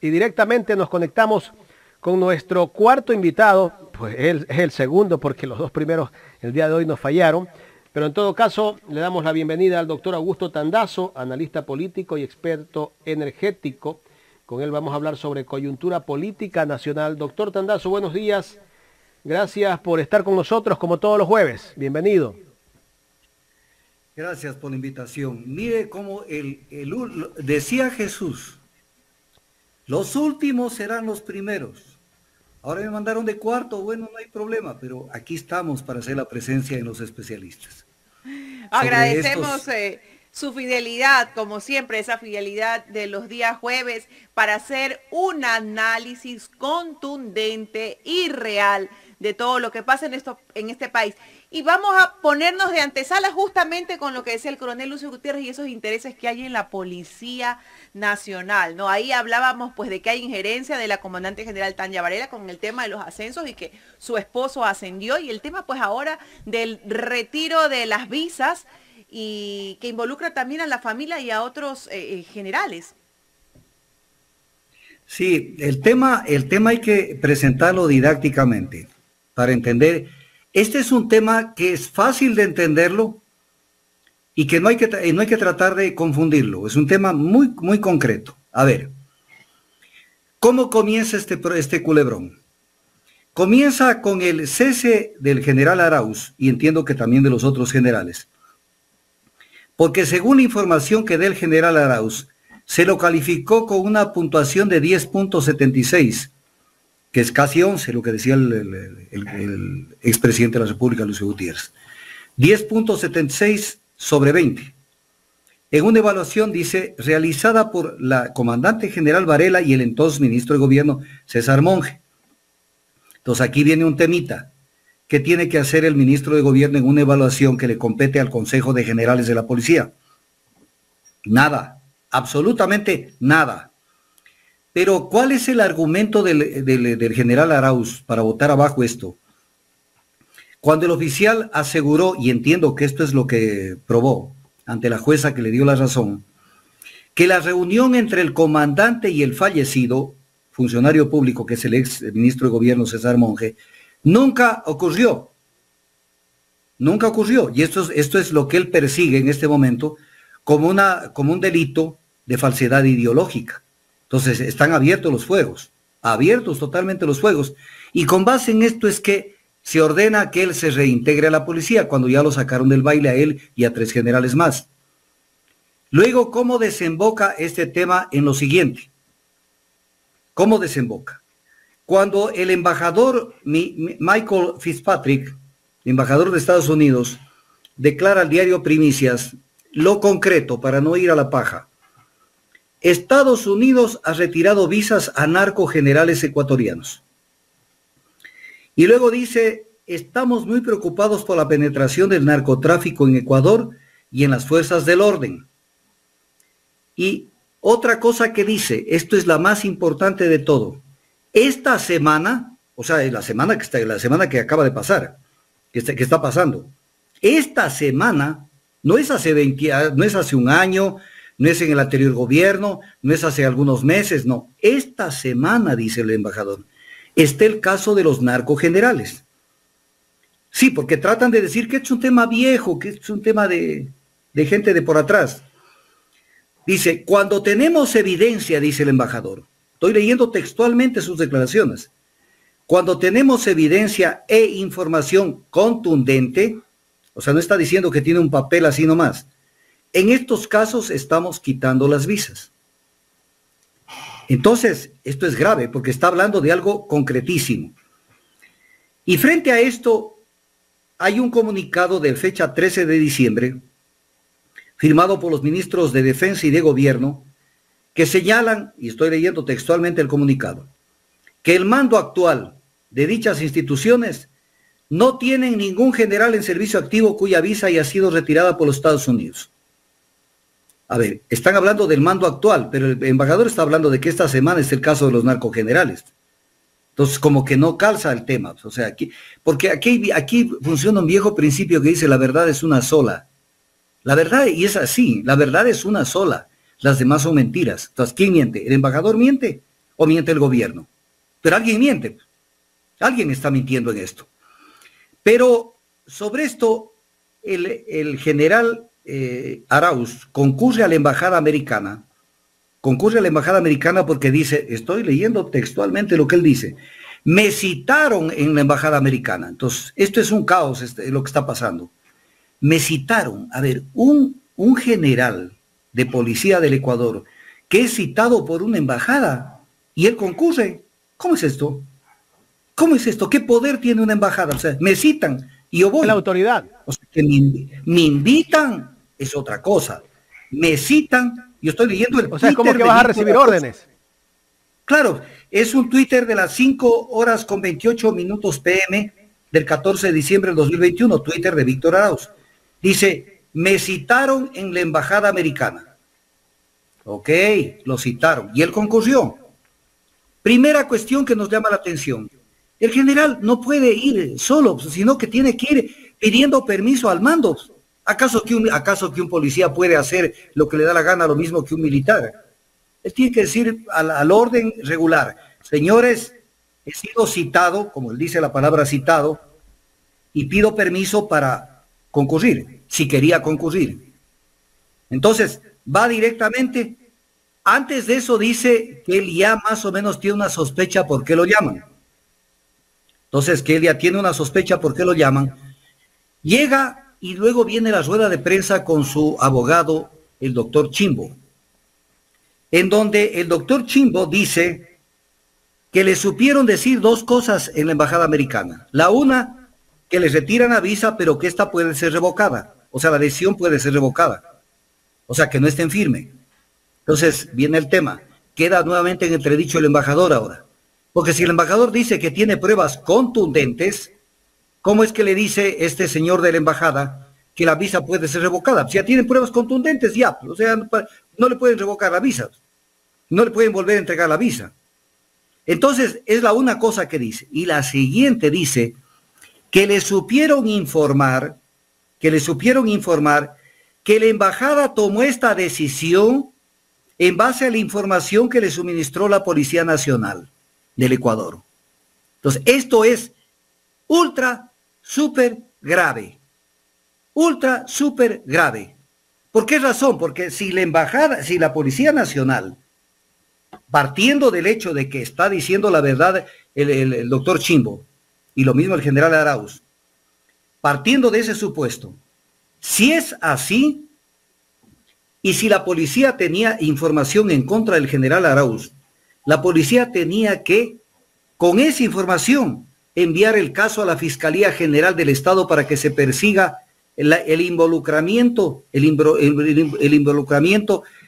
y directamente nos conectamos con nuestro cuarto invitado. Pues él es el segundo porque los dos primeros el día de hoy nos fallaron. Pero en todo caso, le damos la bienvenida al doctor Augusto Tandazo, analista político y experto energético. Con él vamos a hablar sobre coyuntura política nacional. Doctor Tandazo, buenos días. Gracias por estar con nosotros como todos los jueves. Bienvenido. Gracias por la invitación. Mire cómo decía Jesús, los últimos serán los primeros. Ahora me mandaron de cuarto, bueno, no hay problema, pero aquí estamos para hacer la presencia de los especialistas. Agradecemos su fidelidad, como siempre, esa fidelidad de los días jueves para hacer un análisis contundente y real de todo lo que pasa en este país. Y vamos a ponernos de antesala justamente con lo que decía el coronel Lucio Gutiérrez y esos intereses que hay en la Policía Nacional, ¿no? Ahí hablábamos pues de que hay injerencia de la comandante general Tania Varela con el tema de los ascensos y que su esposo ascendió, y el tema pues ahora del retiro de las visas y que involucra también a la familia y a otros generales. Sí, el tema hay que presentarlo didácticamente para entender. Este es un tema que es fácil de entenderlo y que no hay que tratar de confundirlo. Es un tema muy, muy concreto. A ver, ¿cómo comienza este culebrón? Comienza con el cese del general Arauz, y entiendo que también de los otros generales. Porque según la información que da el general Arauz, se lo calificó con una puntuación de 10.76, que es casi 11, lo que decía el expresidente de la República, Lucio Gutiérrez. 10.76 sobre 20. En una evaluación, dice, realizada por la comandante general Varela y el entonces ministro de Gobierno, César Monge. Entonces aquí viene un temita. ¿Qué tiene que hacer el ministro de Gobierno en una evaluación que le compete al Consejo de Generales de la Policía? Nada, absolutamente nada. Pero, ¿cuál es el argumento del general Arauz para votar abajo esto? Cuando el oficial aseguró, y entiendo que esto es lo que probó ante la jueza que le dio la razón, que la reunión entre el comandante y el fallecido, funcionario público, que es el ex ministro de Gobierno César Monge, nunca ocurrió. Nunca ocurrió. Y esto es lo que él persigue en este momento como un delito de falsedad ideológica. Entonces están abiertos los fuegos, abiertos totalmente los fuegos, y con base en esto es que se ordena que él se reintegre a la policía cuando ya lo sacaron del baile a él y a 3 generales más. Luego, ¿cómo desemboca este tema en lo siguiente? ¿Cómo desemboca? Cuando el embajador Michael Fitzpatrick, embajador de Estados Unidos, declara al diario Primicias lo concreto para no ir a la paja. Estados Unidos ha retirado visas a narcogenerales ecuatorianos. Y luego dice, estamos muy preocupados por la penetración del narcotráfico en Ecuador y en las fuerzas del orden. Y otra cosa que dice, esto es la más importante de todo, esta semana, o sea, la semana que acaba de pasar, que está pasando, esta semana no es hace un año, no es en el anterior gobierno, no es hace algunos meses, no. Esta semana, dice el embajador, está el caso de los narcogenerales. Sí, porque tratan de decir que es un tema viejo, que es un tema de gente de por atrás. Dice, cuando tenemos evidencia, dice el embajador, estoy leyendo textualmente sus declaraciones, cuando tenemos evidencia e información contundente, o sea, no está diciendo que tiene un papel así nomás, en estos casos estamos quitando las visas. Entonces, esto es grave porque está hablando de algo concretísimo. Y frente a esto, hay un comunicado de fecha 13 de diciembre, firmado por los ministros de Defensa y de Gobierno, que señalan, y estoy leyendo textualmente el comunicado, que el mando actual de dichas instituciones no tienen ningún general en servicio activo cuya visa haya sido retirada por los Estados Unidos. A ver, están hablando del mando actual, pero el embajador está hablando de que esta semana es el caso de los narcogenerales. Entonces, como que no calza el tema. O sea, porque aquí funciona un viejo principio que dice la verdad es una sola. La verdad, y es así, la verdad es una sola. Las demás son mentiras. Entonces, ¿quién miente? ¿El embajador miente o miente el gobierno. Pero alguien miente, alguien está mintiendo en esto. Pero sobre esto, el general Arauz concurre a la embajada americana, porque dice, estoy leyendo textualmente lo que él dice, me citaron en la embajada americana. Entonces, esto es un caos, lo que está pasando. Me citaron, a ver, un general de policía del Ecuador que es citado por una embajada y él concurre. ¿Cómo es esto? ¿Cómo es esto? ¿Qué poder tiene una embajada? O sea, me citan y yo voy. La autoridad. O sea, que me invitan es otra cosa. Me citan, yo estoy leyendo el Twitter. O sea, es como que vas a recibir órdenes. Claro, es un Twitter de las 5:28 PM del 14 de diciembre del 2021, Twitter de Víctor Arauz. Dice, me citaron en la embajada americana. Ok, lo citaron y él concurrió. Primera cuestión que nos llama la atención. El general no puede ir solo, sino que tiene que ir pidiendo permiso al mando. ¿Acaso que un policía puede hacer lo que le da la gana, lo mismo que un militar? Él tiene que decir al orden regular, señores, he sido citado, como él dice la palabra citado, y pido permiso para concurrir, si quería concurrir. Entonces, va directamente. Antes de eso dice que él ya más o menos tiene una sospecha por qué lo llaman. Entonces, que él ya tiene una sospecha por qué lo llaman. Llega y luego viene la rueda de prensa con su abogado, el doctor Chimbo, en donde el doctor Chimbo dice que le supieron decir dos cosas en la embajada americana. La una, que les retiran la visa, pero que esta puede ser revocada. O sea, la decisión puede ser revocada. O sea, que no estén firme. Entonces, viene el tema. Queda nuevamente en entredicho el embajador ahora. Porque si el embajador dice que tiene pruebas contundentes, ¿cómo es que le dice este señor de la embajada que la visa puede ser revocada? Si ya tienen pruebas contundentes, ya. O sea, no le pueden revocar la visa. No le pueden volver a entregar la visa. Entonces, es la una cosa que dice. Y la siguiente dice que le supieron informar que la embajada tomó esta decisión en base a la información que le suministró la Policía Nacional del Ecuador. Entonces, esto es ultra, súper grave. Ultra, súper grave. ¿Por qué razón? Porque si la Policía Nacional, partiendo del hecho de que está diciendo la verdad el doctor Chimbo, y lo mismo el general Arauz, partiendo de ese supuesto, si es así, y si la policía tenía información en contra del general Arauz, la policía tenía que, con esa información, enviar el caso a la Fiscalía General del Estado para que se persiga el involucramiento,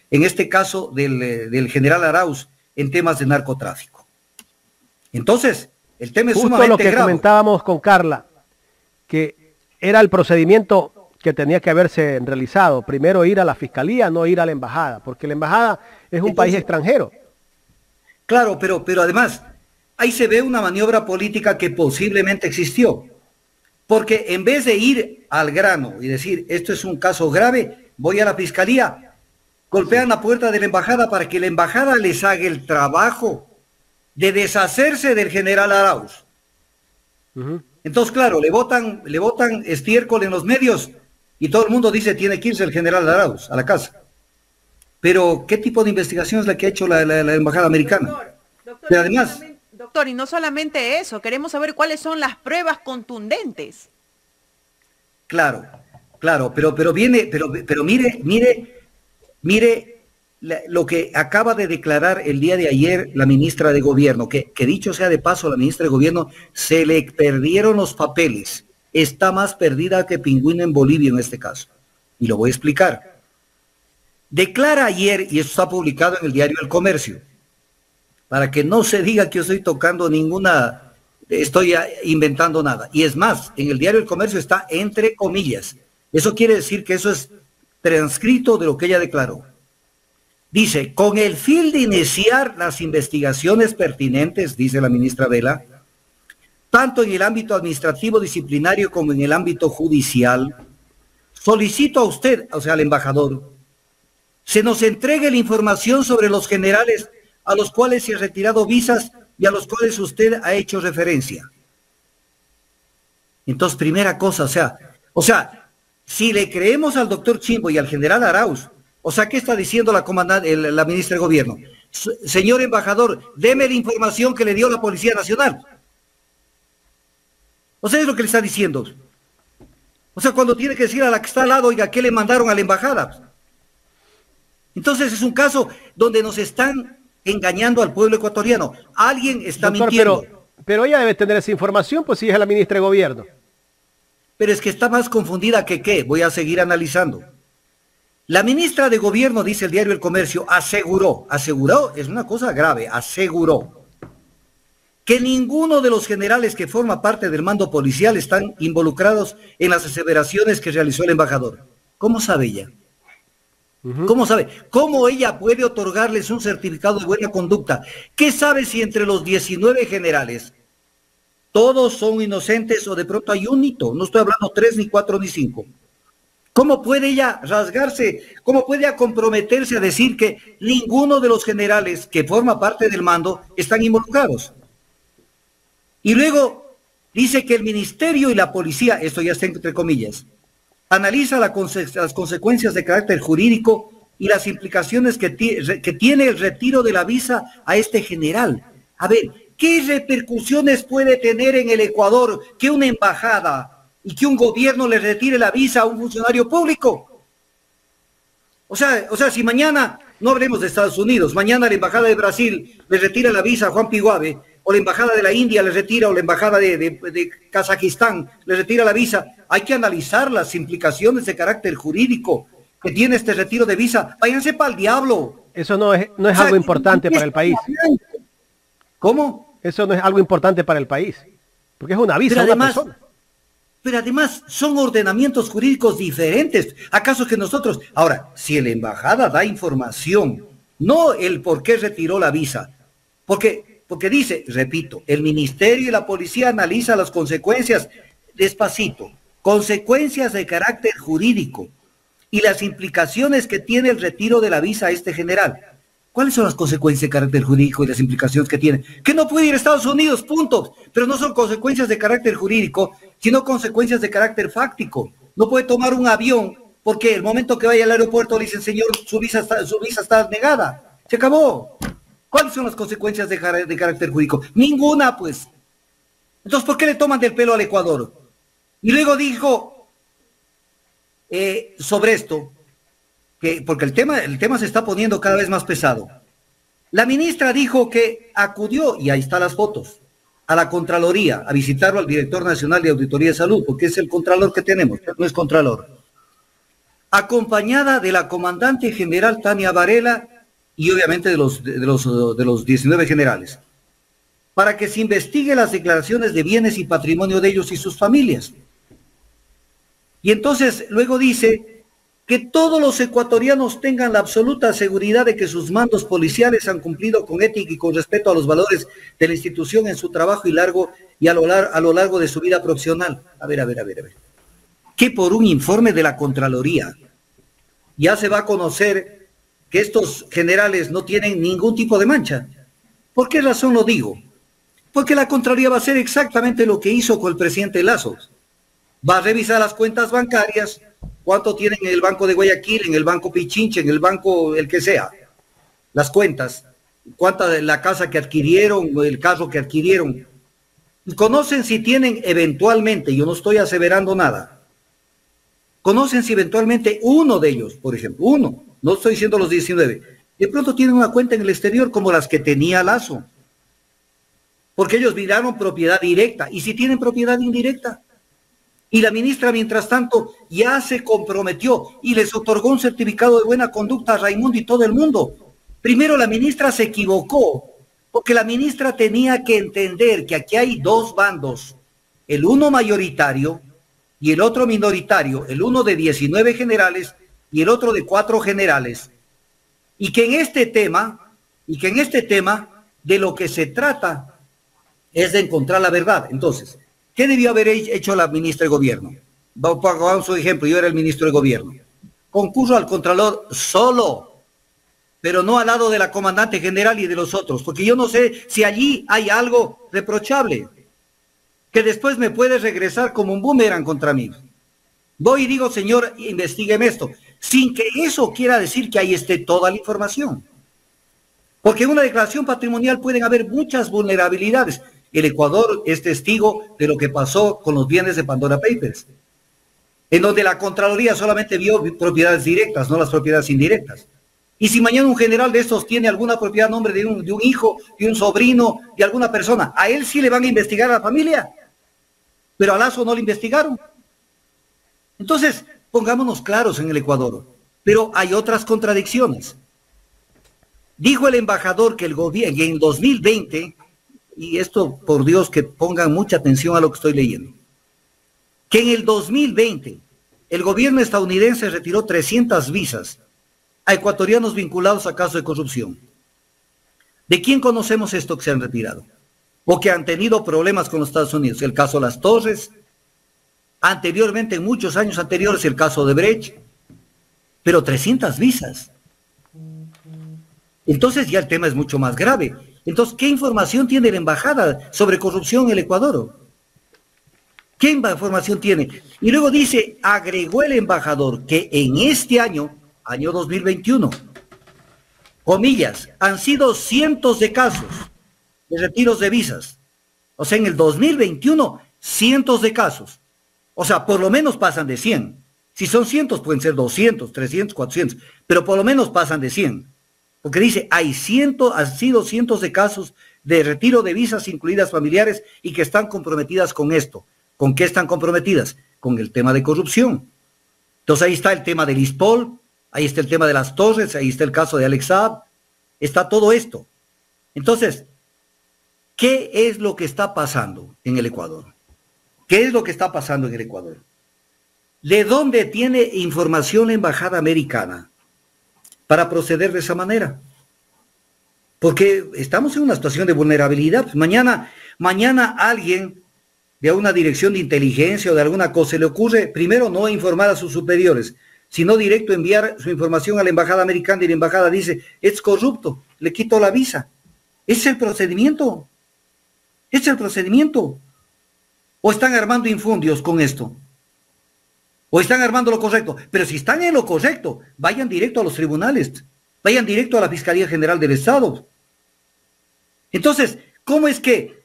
en este caso del general Arauz, en temas de narcotráfico. Entonces, el tema es sumamente grave. Justo lo que comentábamos con Carla, que era el procedimiento que tenía que haberse realizado. Primero ir a la fiscalía, no ir a la embajada, porque la embajada es un país extranjero. Claro, pero además, ahí se ve una maniobra política que posiblemente existió. Porque en vez de ir al grano y decir, esto es un caso grave, voy a la fiscalía, golpean la puerta de la embajada para que la embajada les haga el trabajo de deshacerse del general Arauz. Entonces, claro, le botan estiércol en los medios y todo el mundo dice tiene que irse el general Arauz a la casa. Pero, ¿qué tipo de investigación es la que ha hecho la embajada americana? Doctor, pero además, doctor, y no solamente eso, queremos saber cuáles son las pruebas contundentes. Claro, pero mire lo que acaba de declarar el día de ayer la ministra de Gobierno, que dicho sea de paso, la ministra de Gobierno se le perdieron los papeles. Está más perdida que pingüino en Bolivia en este caso. Y lo voy a explicar. Declara ayer, y esto está publicado en el diario El Comercio, para que no se diga que yo estoy estoy inventando nada. Y es más, en el diario El Comercio está entre comillas. Eso quiere decir que eso es transcrito de lo que ella declaró. Dice, con el fin de iniciar las investigaciones pertinentes, dice la ministra Vela, tanto en el ámbito administrativo disciplinario como en el ámbito judicial, solicito a usted, o sea, al embajador, se nos entregue la información sobre los generales a los cuales se han retirado visas y a los cuales usted ha hecho referencia. Entonces, primera cosa, o sea, si le creemos al doctor Chimbo y al general Arauz, o sea, ¿qué está diciendo la ministra de Gobierno? Señor embajador, deme la información que le dio la Policía Nacional. O sea, es lo que le está diciendo. O sea, cuando tiene que decir a la que está al lado, oiga, ¿qué le mandaron a la embajada? Entonces es un caso donde nos están engañando al pueblo ecuatoriano. Alguien está mintiendo. Pero ella debe tener esa información, pues si es la ministra de Gobierno. Pero es que está más confundida que qué. Voy a seguir analizando. La ministra de Gobierno, dice el diario El Comercio, aseguró, es una cosa grave, aseguró que ninguno de los generales que forma parte del mando policial están involucrados en las aseveraciones que realizó el embajador. ¿Cómo sabe ella? ¿Cómo sabe? ¿Cómo ella puede otorgarles un certificado de buena conducta? ¿Qué sabe si entre los 19 generales todos son inocentes o de pronto hay un hito? No estoy hablando 3, ni 4, ni 5. ¿Cómo puede ella rasgarse? ¿Cómo puede ella comprometerse a decir que ninguno de los generales que forma parte del mando están involucrados? Y luego dice que el ministerio y la policía, esto ya está entre comillas, analiza las consecuencias de carácter jurídico y las implicaciones que tiene el retiro de la visa a este general. A ver, ¿qué repercusiones puede tener en el Ecuador que una embajada y que un gobierno le retire la visa a un funcionario público? O sea, si mañana, no hablemos de Estados Unidos, mañana la embajada de Brasil le retira la visa a Juan Piguave, o la embajada de la India le retira, o la embajada de Kazajistán le retira la visa, hay que analizar las implicaciones de carácter jurídico que tiene este retiro de visa. Váyanse para el diablo. Eso no es algo importante para el país. ¿Cómo? Eso no es algo importante para el país, porque es una visa a una persona. Pero además son ordenamientos jurídicos diferentes. ¿Acaso que nosotros... Ahora, si la embajada da información, no el por qué retiró la visa, porque dice, repito, el ministerio y la policía analizan las consecuencias, despacito, consecuencias de carácter jurídico y las implicaciones que tiene el retiro de la visa a este general. ¿Cuáles son las consecuencias de carácter jurídico y las implicaciones que tiene? Que no puede ir a Estados Unidos, punto. Pero no son consecuencias de carácter jurídico, sino consecuencias de carácter fáctico. No puede tomar un avión porque el momento que vaya al aeropuerto le dicen, señor, su visa está negada. Se acabó. ¿Cuáles son las consecuencias de carácter jurídico? Ninguna, pues. Entonces, ¿por qué le toman del pelo al Ecuador? Y luego dijo sobre esto, porque el tema se está poniendo cada vez más pesado. La ministra dijo que acudió, y ahí están las fotos, a la Contraloría, a visitarlo al director nacional de Auditoría de Salud, porque es el contralor que tenemos, no es contralor, acompañada de la comandante general Tania Varela y obviamente de los 19 generales, para que se investigue las declaraciones de bienes y patrimonio de ellos y sus familias. Y entonces luego dice que todos los ecuatorianos tengan la absoluta seguridad de que sus mandos policiales han cumplido con ética y con respeto a los valores de la institución en su trabajo y a lo largo de su vida profesional. A ver. Que por un informe de la Contraloría ya se va a conocer que estos generales no tienen ningún tipo de mancha. ¿Por qué razón lo digo? Porque la Contraloría va a hacer exactamente lo que hizo con el presidente Lazo. Va a revisar las cuentas bancarias, cuánto tienen en el Banco de Guayaquil, en el Banco Pichinche, en el banco, el que sea, las cuentas, cuánta de la casa que adquirieron, el carro que adquirieron, y conocen si tienen eventualmente, yo no estoy aseverando nada, conocen si eventualmente uno de ellos, por ejemplo, uno, no estoy diciendo los 19, de pronto tienen una cuenta en el exterior como las que tenía Lazo, porque ellos miraron propiedad directa, y si tienen propiedad indirecta. Y la ministra, mientras tanto, ya se comprometió y les otorgó un certificado de buena conducta a Raimundo y todo el mundo. Primero, la ministra se equivocó, porque la ministra tenía que entender que aquí hay dos bandos, el uno mayoritario y el otro minoritario, el uno de 19 generales y el otro de 4 generales. Y que en este tema, de lo que se trata es de encontrar la verdad. Entonces, ¿qué debió haber hecho la ministra de Gobierno? Vamos a un ejemplo, yo era el ministro de Gobierno. Concurso al Contralor solo. pero no al lado de la comandante general y de los otros, porque yo no sé si allí hay algo reprochable, que después me puede regresar como un boomerang contra mí. Voy y digo, señor, investígueme esto, sin que eso quiera decir que ahí esté toda la información. Porque en una declaración patrimonial pueden haber muchas vulnerabilidades. El Ecuador es testigo de lo que pasó con los bienes de Pandora Papers, en donde la Contraloría solamente vio propiedades directas, no las propiedades indirectas. Y si mañana un general de estos tiene alguna propiedad a nombre de un hijo, de un sobrino, de alguna persona, a él sí le van a investigar a la familia, pero a Lazo no le investigaron. Entonces, pongámonos claros en el Ecuador, pero hay otras contradicciones. Dijo el embajador que el gobierno, en 2020, y esto por Dios que pongan mucha atención a lo que estoy leyendo, que en el 2020 el gobierno estadounidense retiró 300 visas a ecuatorianos vinculados a casos de corrupción. ¿De quién conocemos esto que se han retirado? O que han tenido problemas con los Estados Unidos. El caso Las Torres, anteriormente, en muchos años anteriores, el caso de Brecht, pero 300 visas. Entonces ya el tema es mucho más grave. Entonces, ¿qué información tiene la embajada sobre corrupción en el Ecuador? ¿Qué información tiene? Y luego dice, agregó el embajador que en este año 2021, comillas, han sido cientos de casos de retiros de visas. O sea, en el 2021, cientos de casos. O sea, por lo menos pasan de 100. Si son cientos, pueden ser 200, 300, 400, pero por lo menos pasan de 100. Porque dice, han sido cientos de casos de retiro de visas, incluidas familiares, y que están comprometidas con esto. ¿Con qué están comprometidas? Con el tema de corrupción. Entonces ahí está el tema del ISPOL, ahí está el tema de Las Torres, ahí está el caso de Alex Saab, está todo esto. Entonces, ¿qué es lo que está pasando en el Ecuador? ¿Qué es lo que está pasando en el Ecuador? ¿De dónde tiene información la embajada americana para proceder de esa manera? Porque estamos en una situación de vulnerabilidad. Mañana alguien de una dirección de inteligencia o de alguna cosa se le ocurre, primero, no informar a sus superiores, sino directo enviar su información a la embajada americana y la embajada dice, es corrupto, le quito la visa. ¿Ese es el procedimiento? ¿Ese es el procedimiento? ¿O están armando infundios con esto? ¿O están armando lo correcto? Pero si están en lo correcto, vayan directo a los tribunales, vayan directo a la Fiscalía General del Estado. Entonces, ¿cómo es que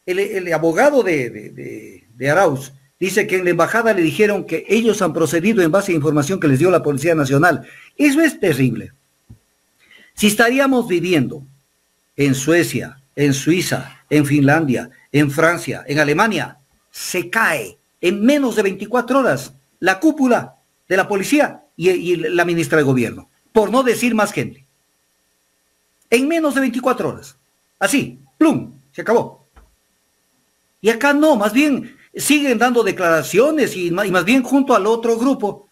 el abogado de Arauz dice que en la embajada le dijeron que ellos han procedido en base a información que les dio la Policía Nacional? Eso es terrible. Si estaríamos viviendo en Suecia, en Suiza, en Finlandia, en Francia, en Alemania, se cae en menos de 24 horas la cúpula de la policía y la ministra de gobierno, por no decir más gente. En menos de 24 horas. Así, plum, se acabó. Y acá no, más bien siguen dando declaraciones y más bien junto al otro grupo.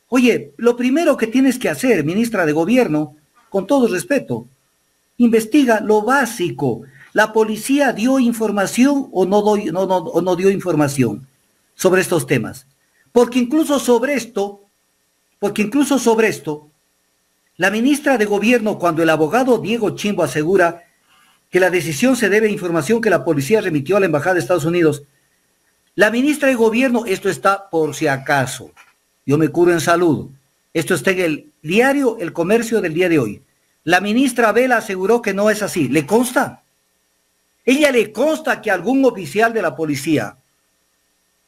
Oye, lo primero que tienes que hacer, ministra de gobierno, con todo respeto, investiga lo básico. ¿La policía dio información o no dio información sobre estos temas? Porque incluso sobre esto, la ministra de gobierno, cuando el abogado Diego Chimbo asegura que la decisión se debe a información que la policía remitió a la embajada de Estados Unidos, la ministra de gobierno, esto está por si acaso, yo me curo en salud, esto está en el diario El Comercio del día de hoy. La ministra Vela aseguró que no es así. ¿Le consta? Ella le consta que algún oficial de la policía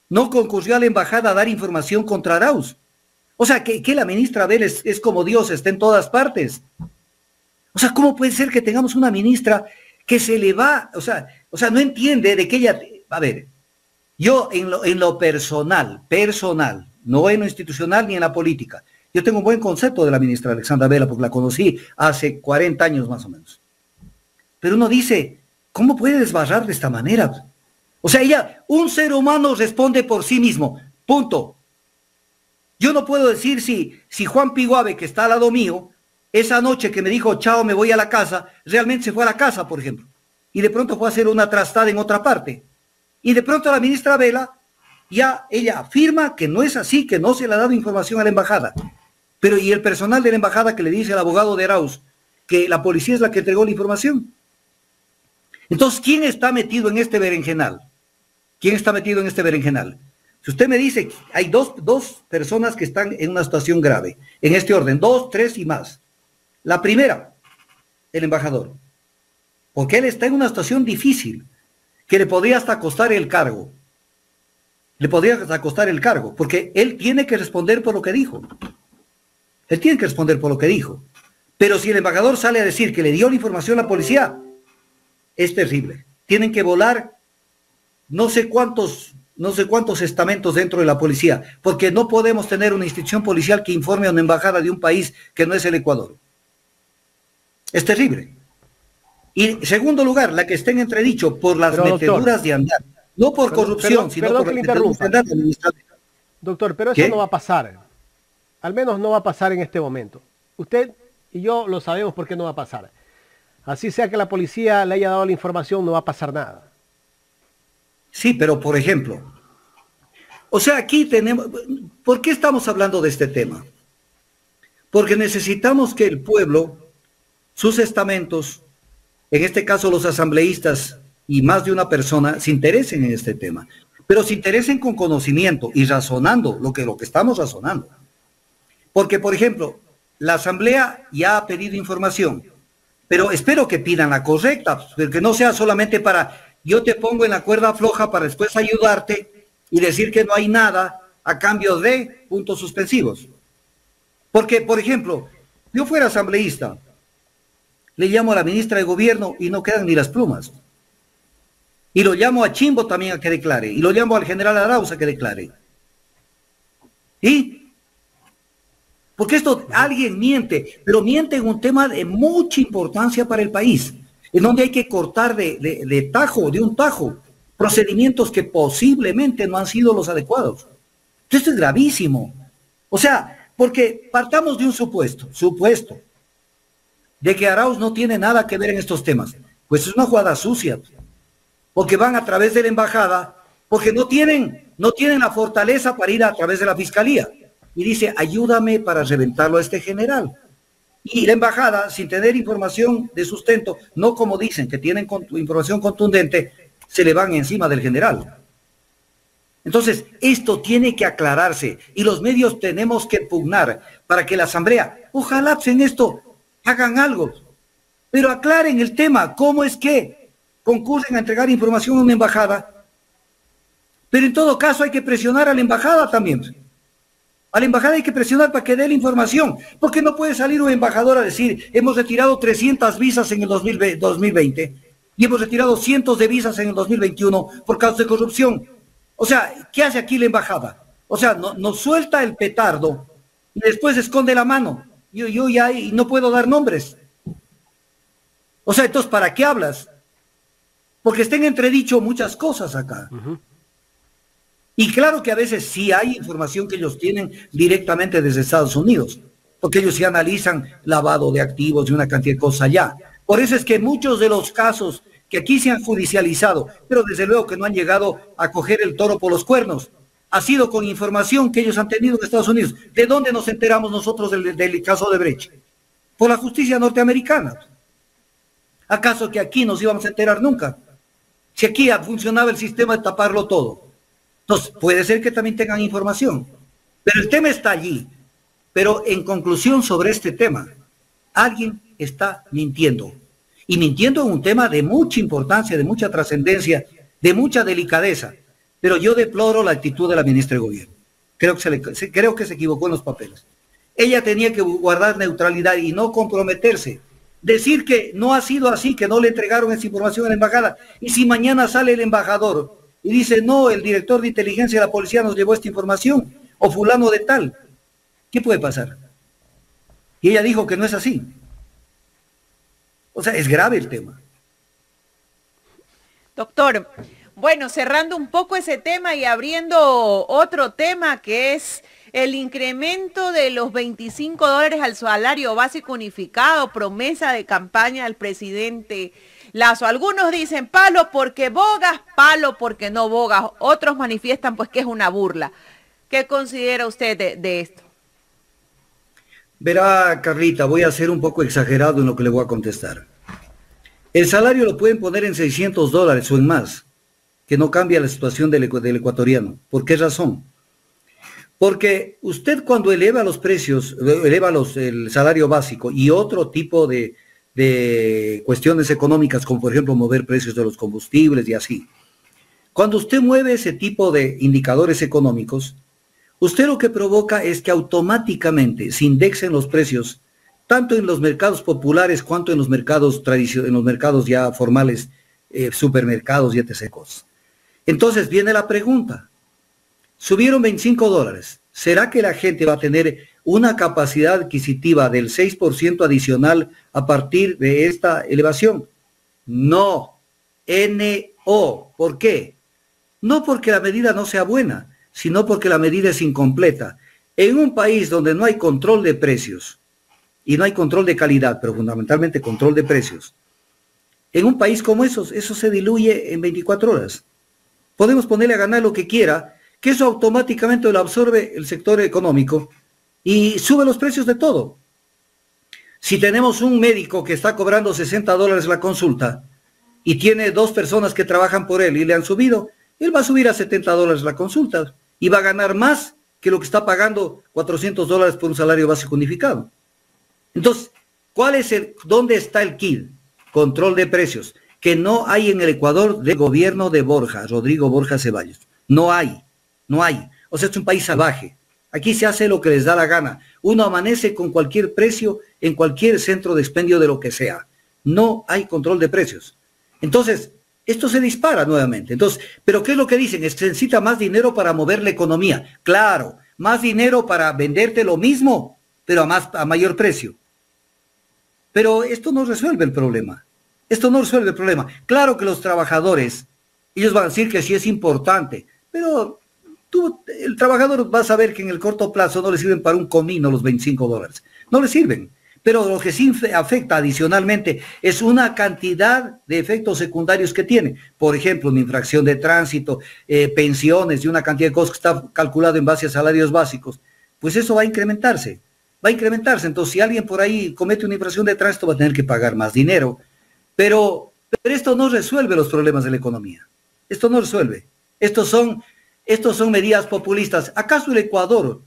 no concurrió a la embajada a dar información contra Arauz. O sea, que la ministra Vela es como Dios, está en todas partes. O sea, ¿cómo puede ser que tengamos una ministra que se le va, o sea, no entiende de que ella, a ver, yo en lo personal, no en lo institucional ni en la política, yo tengo un buen concepto de la ministra Alexandra Vela porque la conocí hace 40 años más o menos. Pero uno dice, ¿cómo puede desbarrar de esta manera? O sea, un ser humano responde por sí mismo, punto. Yo no puedo decir si Juan Piguave, que está al lado mío, esa noche que me dijo, chao, me voy a la casa, realmente se fue a la casa, por ejemplo, y de pronto fue a hacer una trastada en otra parte. Y de pronto la ministra Vela, ya ella afirma que no es así, que no se le ha dado información a la embajada. Pero y el personal de la embajada que le dice al abogado de Arauz, que la policía es la que entregó la información. Entonces, ¿quién está metido en este berenjenal? ¿Quién está metido en este berenjenal? Si usted me dice, hay dos personas que están en una situación grave, en este orden, 2, 3 y más. La primera, el embajador, porque él está en una situación difícil, que le podría hasta costar el cargo. Le podría hasta costar el cargo, porque él tiene que responder por lo que dijo. Él tiene que responder por lo que dijo. Pero si el embajador sale a decir que le dio la información a la policía, es terrible. Tienen que volar no sé cuántos estamentos dentro de la policía, porque no podemos tener una institución policial que informe a una embajada de un país que no es el Ecuador. Es terrible. Y en segundo lugar, la que está en entredicho por las meteduras de andar, no por corrupción, sino por las meteduras de andar administrativas. Doctor, pero eso no va a pasar. Al menos no va a pasar en este momento. Usted y yo lo sabemos por qué no va a pasar. Así sea que la policía le haya dado la información, no va a pasar nada. Sí, pero por ejemplo, o sea, aquí tenemos, ¿por qué estamos hablando de este tema? Porque necesitamos que el pueblo, sus estamentos, en este caso los asambleístas y más de una persona, se interesen en este tema, pero se interesen con conocimiento y razonando lo que estamos razonando. Porque, por ejemplo, la asamblea ya ha pedido información, pero espero que pidan la correcta, que no sea solamente para yo te pongo en la cuerda floja para después ayudarte y decir que no hay nada a cambio de puntos suspensivos. Porque, por ejemplo, yo fuera asambleísta, le llamo a la ministra de Gobierno y no quedan ni las plumas. Y lo llamo a Chimbo también a que declare, y lo llamo al general Arauz a que declare. ¿Y? Porque esto, alguien miente, pero miente en un tema de mucha importancia para el país, en donde hay que cortar de un tajo, procedimientos que posiblemente no han sido los adecuados. Esto es gravísimo. O sea, porque partamos de un supuesto, de que Arauz no tiene nada que ver en estos temas. Pues es una jugada sucia, porque van a través de la embajada, porque no tienen la fortaleza para ir a través de la fiscalía. Y dice, ayúdame para reventarlo a este general. Y la embajada, sin tener información de sustento, no como dicen que tienen información contundente, se le van encima del general. Entonces, esto tiene que aclararse y los medios tenemos que pugnar para que la asamblea, ojalá en esto hagan algo, pero aclaren el tema, cómo es que concurren a entregar información a una embajada. Pero en todo caso hay que presionar a la embajada también. A la embajada hay que presionar para que dé la información, porque no puede salir un embajador a decir, hemos retirado 300 visas en el 2020 y hemos retirado cientos de visas en el 2021 por causa de corrupción. O sea, ¿qué hace aquí la embajada? O sea, nos suelta el petardo y después esconde la mano. Yo ya no puedo dar nombres. O sea, entonces, ¿para qué hablas? Porque estén entredicho muchas cosas acá. Y claro que a veces sí hay información que ellos tienen directamente desde Estados Unidos, porque ellos sí analizan lavado de activos y una cantidad de cosas allá. Por eso es que muchos de los casos que aquí se han judicializado, pero desde luego que no han llegado a coger el toro por los cuernos, ha sido con información que ellos han tenido en Estados Unidos. ¿De dónde nos enteramos nosotros del caso de Brecht? Por la justicia norteamericana. ¿Acaso que aquí nos íbamos a enterar nunca? Si aquí funcionaba el sistema de taparlo todo. Entonces, puede ser que también tengan información, pero el tema está allí. Pero en conclusión sobre este tema, alguien está mintiendo. Y mintiendo en un tema de mucha importancia, de mucha trascendencia, de mucha delicadeza. Pero yo deploro la actitud de la ministra de Gobierno. Creo que se equivocó en los papeles. Ella tenía que guardar neutralidad y no comprometerse. Decir que no ha sido así, que no le entregaron esa información a la embajada. Y si mañana sale el embajador y dice, no, el director de inteligencia de la policía nos llevó esta información, o fulano de tal, ¿qué puede pasar? Y ella dijo que no es así. O sea, es grave el tema. Doctor, bueno, cerrando un poco ese tema y abriendo otro tema que es el incremento de los $25 al salario básico unificado, promesa de campaña del presidente Lazo. Algunos dicen palo porque bogas, palo porque no bogas. Otros manifiestan pues que es una burla. ¿Qué considera usted de esto? Verá, Carlita, voy a ser un poco exagerado en lo que le voy a contestar. El salario lo pueden poner en $600 o en más, que no cambia la situación del ecuatoriano. ¿Por qué razón? Porque usted cuando eleva los precios, el salario básico y otro tipo de cuestiones económicas, como por ejemplo mover precios de los combustibles y así, cuando usted mueve ese tipo de indicadores económicos, usted lo que provoca es que automáticamente se indexen los precios, tanto en los mercados populares cuanto en los mercados tradicionales, en los mercados ya formales, supermercados y etc. Entonces viene la pregunta, subieron $25, ¿será que la gente va a tener una capacidad adquisitiva del 6% adicional a partir de esta elevación? No, no. ¿Por qué? No porque la medida no sea buena, sino porque la medida es incompleta. En un país donde no hay control de precios, y no hay control de calidad, pero fundamentalmente control de precios, en un país como esos, eso se diluye en 24 horas. Podemos ponerle a ganar lo que quiera, que eso automáticamente lo absorbe el sector económico y sube los precios de todo. Si tenemos un médico que está cobrando $60 la consulta y tiene 2 personas que trabajan por él y le han subido, él va a subir a $70 la consulta y va a ganar más que lo que está pagando $400 por un salario básico unificado. Entonces, ¿dónde está el quid? Control de precios, que no hay en el Ecuador del gobierno de Rodrigo Borja Ceballos. No hay. O sea, es un país salvaje. Aquí se hace lo que les da la gana. Uno amanece con cualquier precio en cualquier centro de expendio de lo que sea. No hay control de precios. Entonces, esto se dispara nuevamente. Entonces, ¿pero qué es lo que dicen? Es que se necesita más dinero para mover la economía. Claro, más dinero para venderte lo mismo, pero a mayor precio. Pero esto no resuelve el problema. Claro que los trabajadores, ellos van a decir que sí es importante, pero el trabajador va a saber que en el corto plazo no le sirven para un comino los $25. No le sirven. Pero lo que sí afecta adicionalmente es una cantidad de efectos secundarios que tiene. Por ejemplo, una infracción de tránsito, pensiones y una cantidad de cosas que está calculado en base a salarios básicos. Pues eso va a incrementarse. Entonces, si alguien por ahí comete una infracción de tránsito, va a tener que pagar más dinero. Pero esto no resuelve los problemas de la economía. Esto no resuelve. Estos son medidas populistas. ¿Acaso el Ecuador,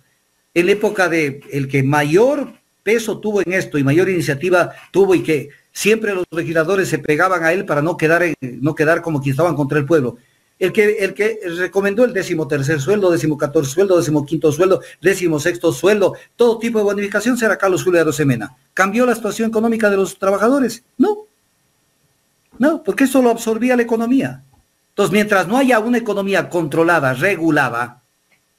en la época de el que mayor peso tuvo en esto y mayor iniciativa tuvo y que siempre los legisladores se pegaban a él para no quedar como quien estaban contra el pueblo? El que recomendó el 13º sueldo, 14º sueldo, 15º sueldo, 16º sueldo, todo tipo de bonificación será Carlos Julio Arosemena. ¿Cambió la situación económica de los trabajadores? No, porque eso lo absorbía la economía. Entonces, mientras no haya una economía controlada, regulada,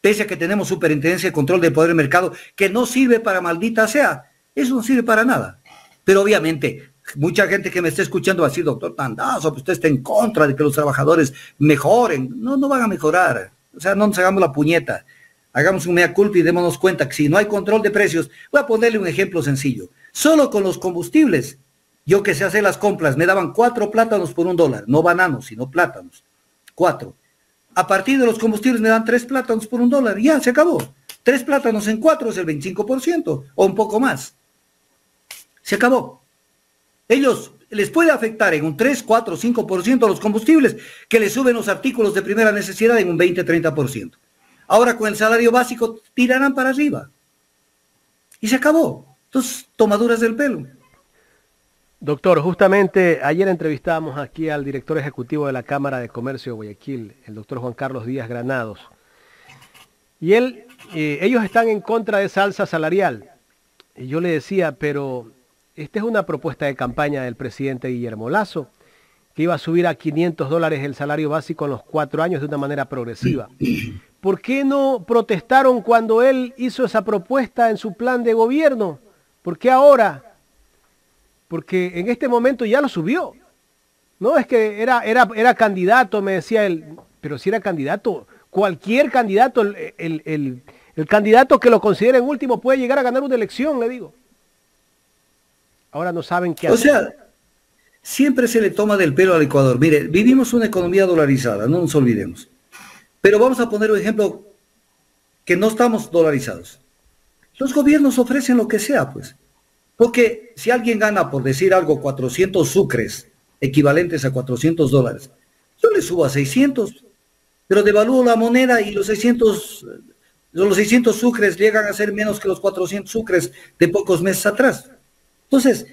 pese a que tenemos superintendencia de control de poder del mercado, que no sirve para maldita sea, eso no sirve para nada. Pero obviamente, mucha gente que me está escuchando va a decir, doctor Tandazo, pues usted está en contra de que los trabajadores mejoren. No van a mejorar. O sea, no nos hagamos la puñeta. Hagamos un mea culpa y démonos cuenta que si no hay control de precios, voy a ponerle un ejemplo sencillo. Solo con los combustibles, yo que sé hacer las compras, me daban 4 plátanos por $1, no bananos, sino plátanos. 4. A partir de los combustibles me dan 3 plátanos por $1. Ya, se acabó. 3 plátanos en 4 es el 25% o un poco más. Se acabó. Ellos les puede afectar en un 3, 4, 5% los combustibles que les suben los artículos de primera necesidad en un 20, 30%. Ahora con el salario básico tirarán para arriba. Y se acabó. Entonces, tomaduras del pelo. Doctor, justamente ayer entrevistábamos aquí al director ejecutivo de la Cámara de Comercio de Guayaquil, el doctor Juan Carlos Díaz Granados. Y ellos están en contra de esa alza salarial. Y yo le decía, pero esta es una propuesta de campaña del presidente Guillermo Lasso, que iba a subir a $500 el salario básico en los 4 años de una manera progresiva. ¿Por qué no protestaron cuando él hizo esa propuesta en su plan de gobierno? ¿Por qué ahora? Porque en este momento ya lo subió. No, es que era candidato, me decía él, pero si era candidato, cualquier candidato, el candidato que lo considere en último puede llegar a ganar una elección, le digo. Ahora no saben qué hacer. O sea, siempre se le toma del pelo al Ecuador. Mire, vivimos una economía dolarizada, no nos olvidemos. Pero vamos a poner un ejemplo que no estamos dolarizados. Los gobiernos ofrecen lo que sea, pues. Porque si alguien gana, por decir algo, 400 sucres, equivalentes a $400, yo le subo a 600, pero devalúo la moneda y los 600 sucres llegan a ser menos que los 400 sucres de pocos meses atrás. Entonces,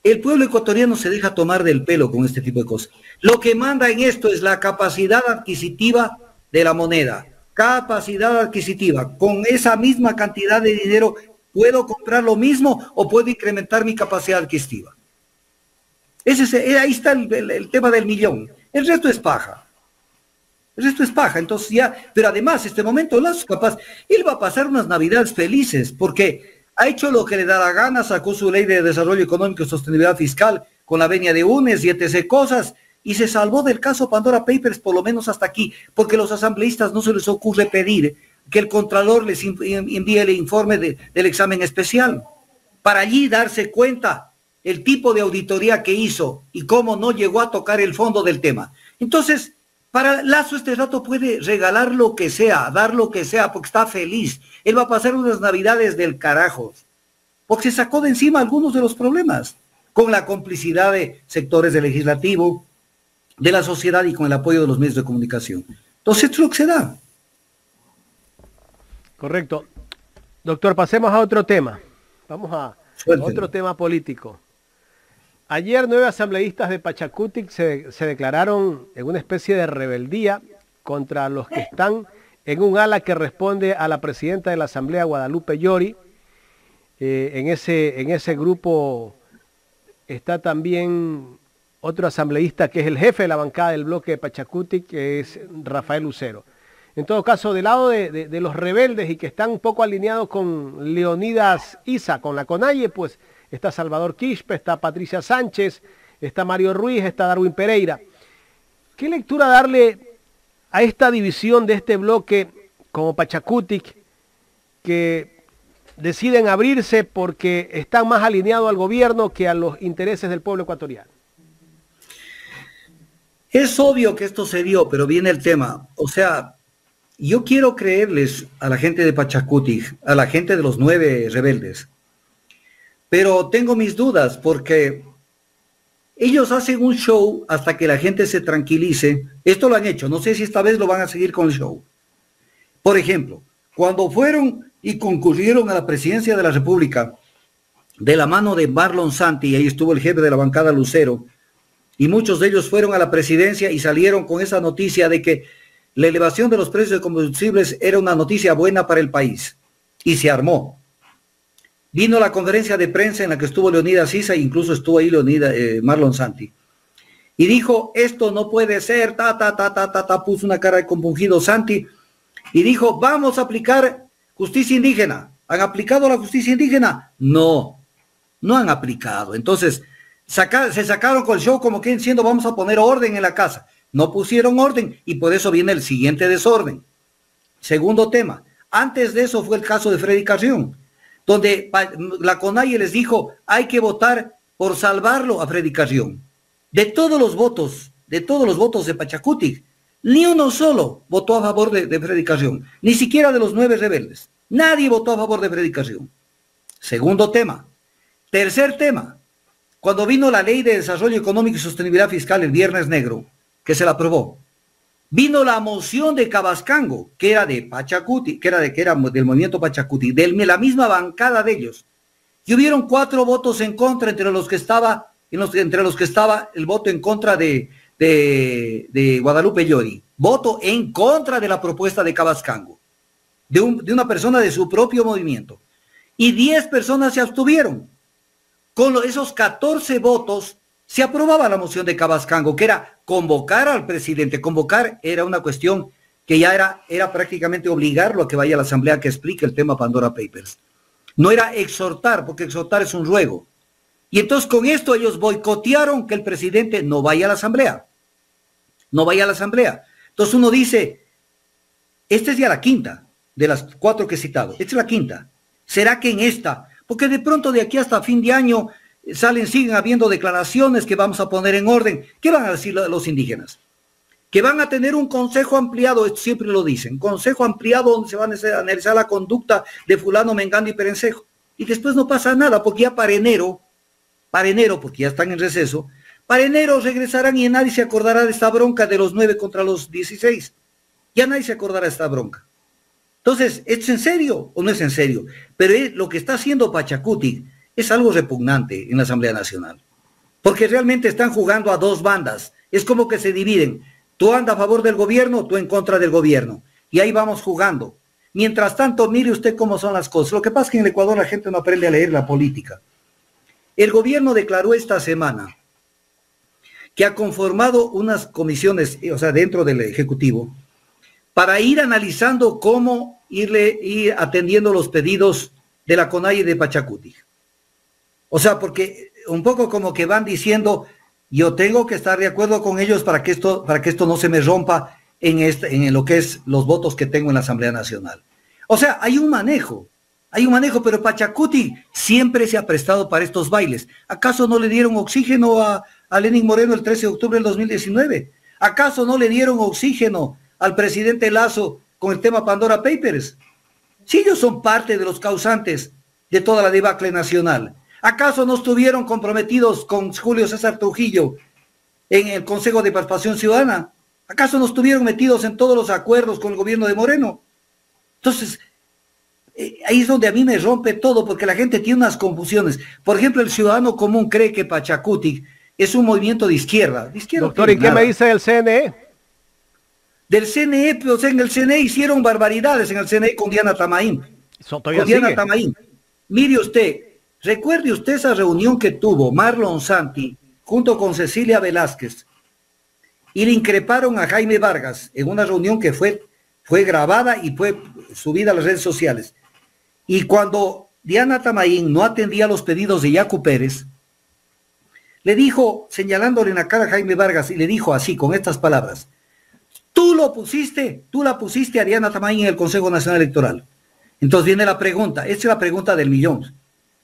el pueblo ecuatoriano se deja tomar del pelo con este tipo de cosas. Lo que manda en esto es la capacidad adquisitiva de la moneda. Capacidad adquisitiva. Con esa misma cantidad de dinero, ¿puedo comprar lo mismo o puedo incrementar mi capacidad adquisitiva? Ahí está el tema del millón. El resto es paja. El resto es paja. Entonces ya, pero además, este momento, Lazo es capaz, él va a pasar unas navidades felices, porque ha hecho lo que le da la gana, sacó su ley de desarrollo económico y sostenibilidad fiscal con la venia de UNES y etc. cosas, y se salvó del caso Pandora Papers, por lo menos hasta aquí, porque a los asambleístas no se les ocurre pedir que el Contralor les envíe el informe del examen especial, para allí darse cuenta el tipo de auditoría que hizo y cómo no llegó a tocar el fondo del tema. Entonces, para Lazo este rato puede regalar lo que sea, dar lo que sea, porque está feliz. Él va a pasar unas navidades del carajo, porque se sacó de encima algunos de los problemas, con la complicidad de sectores del legislativo, de la sociedad y con el apoyo de los medios de comunicación. Entonces, esto es lo que se da. Correcto. Doctor, pasemos a otro tema. Vamos a otro tema político. Ayer 9 asambleístas de Pachacutic se declararon en una especie de rebeldía contra los que están en un ala que responde a la presidenta de la Asamblea, Guadalupe Llori. En ese grupo está también otro asambleísta que es el jefe de la bancada del bloque de Pachacutic, que es Rafael Lucero. En todo caso, del lado de los rebeldes y que están un poco alineados con Leonidas Issa, con la CONAIE, pues está Salvador Quispe, está Patricia Sánchez, está Mario Ruiz, está Darwin Pereira. ¿Qué lectura darle a esta división de este bloque como Pachacutic, que deciden abrirse porque están más alineados al gobierno que a los intereses del pueblo ecuatoriano? Es obvio que esto se dio, pero viene el tema. O sea, yo quiero creerles a la gente de Pachacutic, a la gente de los 9 rebeldes, pero tengo mis dudas porque ellos hacen un show hasta que la gente se tranquilice. Esto lo han hecho, no sé si esta vez lo van a seguir con el show. Por ejemplo, cuando fueron y concurrieron a la presidencia de la República de la mano de Marlon Santi, y ahí estuvo el jefe de la bancada Lucero, y muchos de ellos fueron a la presidencia y salieron con esa noticia de que la elevación de los precios de combustibles era una noticia buena para el país. Y se armó. Vino la conferencia de prensa en la que estuvo Leonidas Issa, e incluso estuvo ahí Marlon Santi. Y dijo, esto no puede ser, puso una cara de compungido Santi, y dijo, vamos a aplicar justicia indígena. ¿Han aplicado la justicia indígena? No, no han aplicado. Entonces, se sacaron con el show como que diciendo, vamos a poner orden en la casa. No pusieron orden y por eso viene el siguiente desorden. Segundo tema, antes de eso fue el caso de Freddy Carrión, donde la CONAIE les dijo, hay que votar por salvarlo a Freddy Carrión. De todos los votos de Pachacutic, ni uno solo votó a favor de Freddy Carrión, ni siquiera de los 9 rebeldes. Nadie votó a favor de Freddy Carrión. Segundo tema. Tercer tema, cuando vino la Ley de Desarrollo Económico y Sostenibilidad Fiscal el Viernes Negro, que se la aprobó, vino la moción de Cabascango, que era de Pachacutic, que era del movimiento Pachacutic, de la misma bancada de ellos, y hubieron 4 votos en contra, entre los que estaba el voto en contra de Guadalupe Llori, voto en contra de la propuesta de Cabascango, de una persona de su propio movimiento, y 10 personas se abstuvieron. Con esos 14 votos se aprobaba la moción de Cabascango, que era convocar al presidente. Convocar era una cuestión que ya era prácticamente obligarlo a que vaya a la asamblea que explique el tema Pandora Papers. No era exhortar, porque exhortar es un ruego. Y entonces con esto ellos boicotearon que el presidente no vaya a la asamblea. No vaya a la asamblea. Entonces uno dice, esta es ya la quinta de las 4 que he citado. Esta es la quinta. ¿Será que en esta? Porque de pronto de aquí hasta fin de año siguen habiendo declaraciones que vamos a poner en orden. ¿Qué van a decir los indígenas? que van a tener un consejo ampliado, esto siempre lo dicen, consejo ampliado donde se van a analizar la conducta de fulano, mengano y perencejo. Y después no pasa nada, porque ya para enero, porque ya están en receso, para enero regresarán y nadie se acordará de esta bronca de los 9 contra los 16. Ya nadie se acordará de esta bronca. Entonces, ¿es en serio o no es en serio? Pero lo que está haciendo Pachacuti es algo repugnante en la Asamblea Nacional. Porque realmente están jugando a dos bandas. Es como que se dividen. Tú andas a favor del gobierno, tú en contra del gobierno. Y ahí vamos jugando. Mientras tanto, mire usted cómo son las cosas. Lo que pasa es que en el Ecuador la gente no aprende a leer la política. El gobierno declaró esta semana que ha conformado unas comisiones, o sea, dentro del Ejecutivo, para ir analizando cómo ir atendiendo los pedidos de la CONAIE de Pachacuti. O sea, porque un poco como que van diciendo, yo tengo que estar de acuerdo con ellos para que esto no se me rompa en lo que es los votos que tengo en la Asamblea Nacional. O sea, hay un manejo, pero Pachacuti siempre se ha prestado para estos bailes. ¿Acaso no le dieron oxígeno a Lenín Moreno el 13 de octubre del 2019? ¿Acaso no le dieron oxígeno al presidente Lazo con el tema Pandora Papers? Si ellos son parte de los causantes de toda la debacle nacional. ¿Acaso no estuvieron comprometidos con Julio César Trujillo en el Consejo de Participación Ciudadana? ¿Acaso no estuvieron metidos en todos los acuerdos con el gobierno de Moreno? Entonces, ahí es donde a mí me rompe todo, porque la gente tiene unas confusiones. Por ejemplo, el ciudadano común cree que Pachacuti es un movimiento de izquierda. Doctor, ¿y qué me dice del CNE? Del CNE, o sea, en el CNE hicieron barbaridades, en el CNE con Diana Tamaín. Mire usted, recuerde usted esa reunión que tuvo Marlon Santi junto con Cecilia Velázquez y le increparon a Jaime Vargas en una reunión que fue grabada y fue subida a las redes sociales. Y cuando Diana Tamaín no atendía los pedidos de Yacu Pérez, le dijo, señalándole en la cara a Jaime Vargas, y le dijo así, con estas palabras: tú la pusiste a Diana Tamaín en el Consejo Nacional Electoral. Entonces viene la pregunta, esta es la pregunta del millón.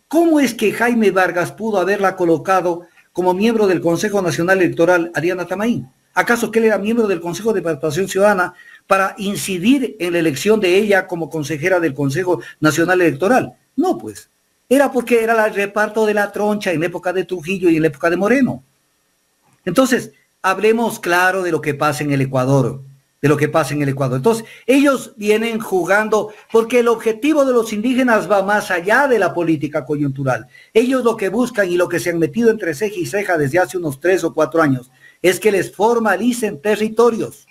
¿Cómo es que Jaime Vargas pudo haberla colocado como miembro del Consejo Nacional Electoral a Diana Tamaín? ¿Acaso que él era miembro del Consejo de Participación Ciudadana para incidir en la elección de ella como consejera del Consejo Nacional Electoral? No, pues. Era porque era el reparto de la troncha en la época de Trujillo y en la época de Moreno. Entonces, hablemos claro de lo que pasa en el Ecuador. Entonces, ellos vienen jugando porque el objetivo de los indígenas va más allá de la política coyuntural. Ellos lo que buscan y lo que se han metido entre ceja y ceja desde hace unos 3 o 4 años es que les formalicen territorios.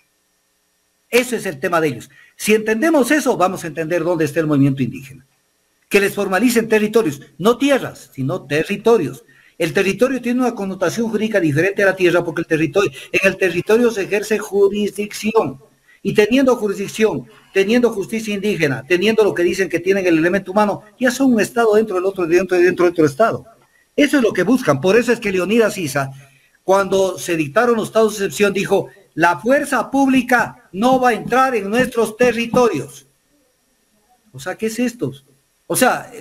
Ese es el tema de ellos. Si entendemos eso, vamos a entender dónde está el movimiento indígena. Que les formalicen territorios, no tierras, sino territorios. El territorio tiene una connotación jurídica diferente a la tierra porque en el territorio se ejerce jurisdicción. Y teniendo jurisdicción, teniendo justicia indígena, teniendo lo que dicen que tienen el elemento humano, ya son un estado dentro del otro estado. Eso es lo que buscan. Por eso es que Leonidas Issa, cuando se dictaron los estados de excepción, dijo: la fuerza pública no va a entrar en nuestros territorios. O sea, ¿qué es esto? O sea,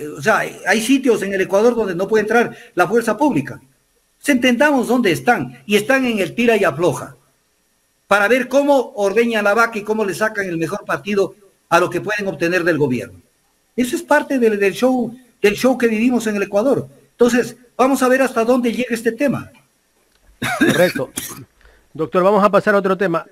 hay sitios en el Ecuador donde no puede entrar la fuerza pública. Entendamos dónde están, y están en el tira y afloja, para ver cómo ordeñan la vaca y cómo le sacan el mejor partido a lo que pueden obtener del gobierno. Eso es parte del show que vivimos en el Ecuador. Entonces, vamos a ver hasta dónde llega este tema. Correcto. Doctor, vamos a pasar a otro tema.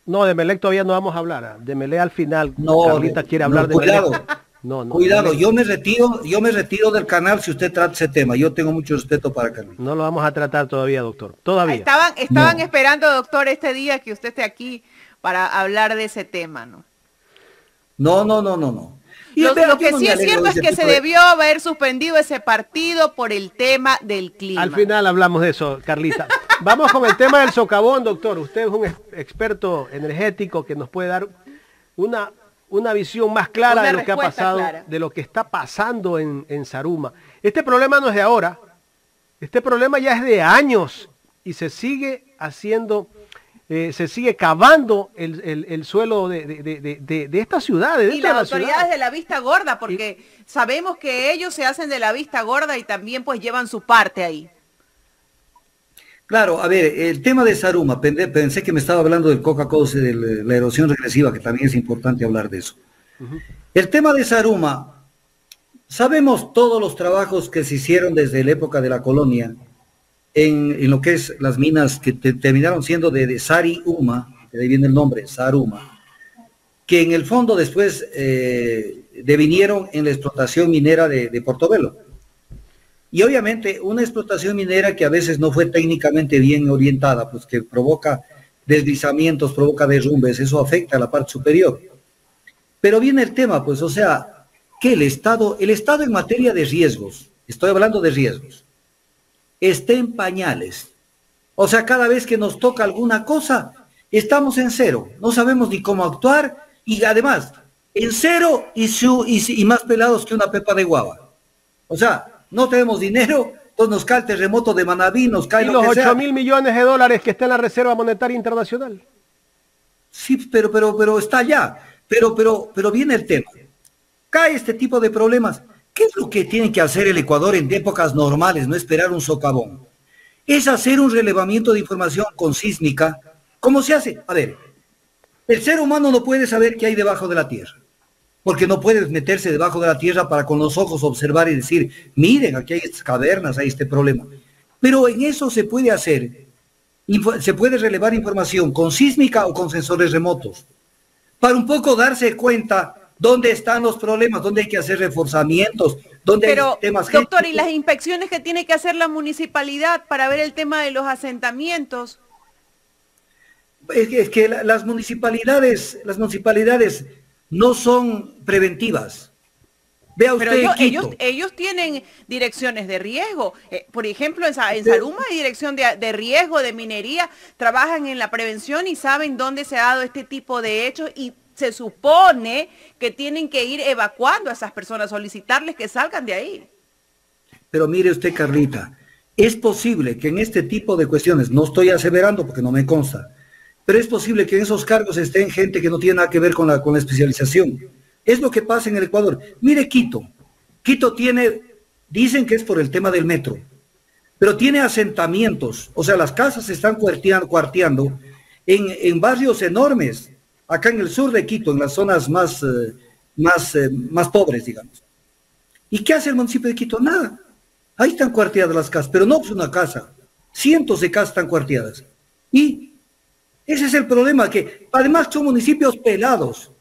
No, de Melec todavía no vamos a hablar. De Melec al final. No, Carlita quiere hablar de cuidado. Melec. Cuidado, yo me retiro del canal si usted trata ese tema. Yo tengo mucho respeto para Carlita. No lo vamos a tratar todavía, doctor. Todavía. Estaban esperando, doctor, este día que usted esté aquí para hablar de ese tema, ¿no? No. Lo que sí es cierto es que se debió haber suspendido ese partido por el tema del clima. Al final hablamos de eso, Carlita. Vamos con el tema del socavón, doctor. Usted es un experto energético que nos puede dar una visión más clara de lo que ha pasado, de lo que está pasando en Zaruma. Este problema no es de ahora, este problema ya es de años y se sigue haciendo, se sigue cavando el suelo de esta ciudad. Y las autoridades de la vista gorda, porque sabemos que ellos se hacen de la vista gorda y también pues llevan su parte ahí. Claro, a ver, el tema de Saruma, pensé que me estaba hablando del Coca-Cola, de la erosión regresiva, que también es importante hablar de eso. El tema de Saruma, sabemos todos los trabajos que se hicieron desde la época de la colonia en lo que es las minas que terminaron siendo de Sari-Uma, de ahí viene el nombre, Saruma, que en el fondo después devinieron en la explotación minera de Portobelo. Y obviamente una explotación minera que a veces no fue técnicamente bien orientada, pues que provoca deslizamientos, provoca derrumbes, eso afecta a la parte superior. Pero viene el tema, pues, o sea, que el Estado en materia de riesgos, estoy hablando de riesgos, está en pañales. O sea, cada vez que nos toca alguna cosa, estamos en cero, no sabemos ni cómo actuar, y además, en cero y más pelados que una pepa de guava. O sea, no tenemos dinero, entonces nos cae el terremoto de Manabí, nos cae y lo que sea. los 8.000 millones de dólares que está en la Reserva Monetaria Internacional. Sí, pero está allá. Pero viene el tema. Cae este tipo de problemas. ¿Qué es lo que tiene que hacer el Ecuador en épocas normales? No esperar un socavón. Es hacer un relevamiento de información con sísmica. ¿Cómo se hace? A ver, el ser humano no puede saber qué hay debajo de la tierra, porque no puedes meterse debajo de la tierra para con los ojos observar y decir, miren, aquí hay estas cavernas, hay este problema. Pero en eso se puede hacer, se puede relevar información con sísmica o con sensores remotos, para un poco darse cuenta dónde están los problemas, dónde hay que hacer reforzamientos, dónde hay temas... Pero, doctor, ¿y las inspecciones que tiene que hacer la municipalidad para ver el tema de los asentamientos? Es que las municipalidades no son preventivas. Vea usted, pero ellos tienen direcciones de riesgo. Por ejemplo, en Saruma hay dirección de riesgo, de minería. Trabajan en la prevención y saben dónde se ha dado este tipo de hechos y se supone que tienen que ir evacuando a esas personas, solicitarles que salgan de ahí. Pero mire usted, Carlita, es posible que en este tipo de cuestiones, no estoy aseverando porque no me consta, pero es posible que en esos cargos estén gente que no tiene nada que ver con la especialización. Es lo que pasa en el Ecuador. Mire Quito. Quito tiene, dicen que es por el tema del metro, pero tiene asentamientos. O sea, las casas se están cuarteando en barrios enormes, acá en el sur de Quito, en las zonas más pobres, digamos. ¿Y qué hace el municipio de Quito? Nada. Ahí están cuarteadas las casas, pero no es una casa. Cientos de casas están cuarteadas. Y ese es el problema, que además son municipios pelados.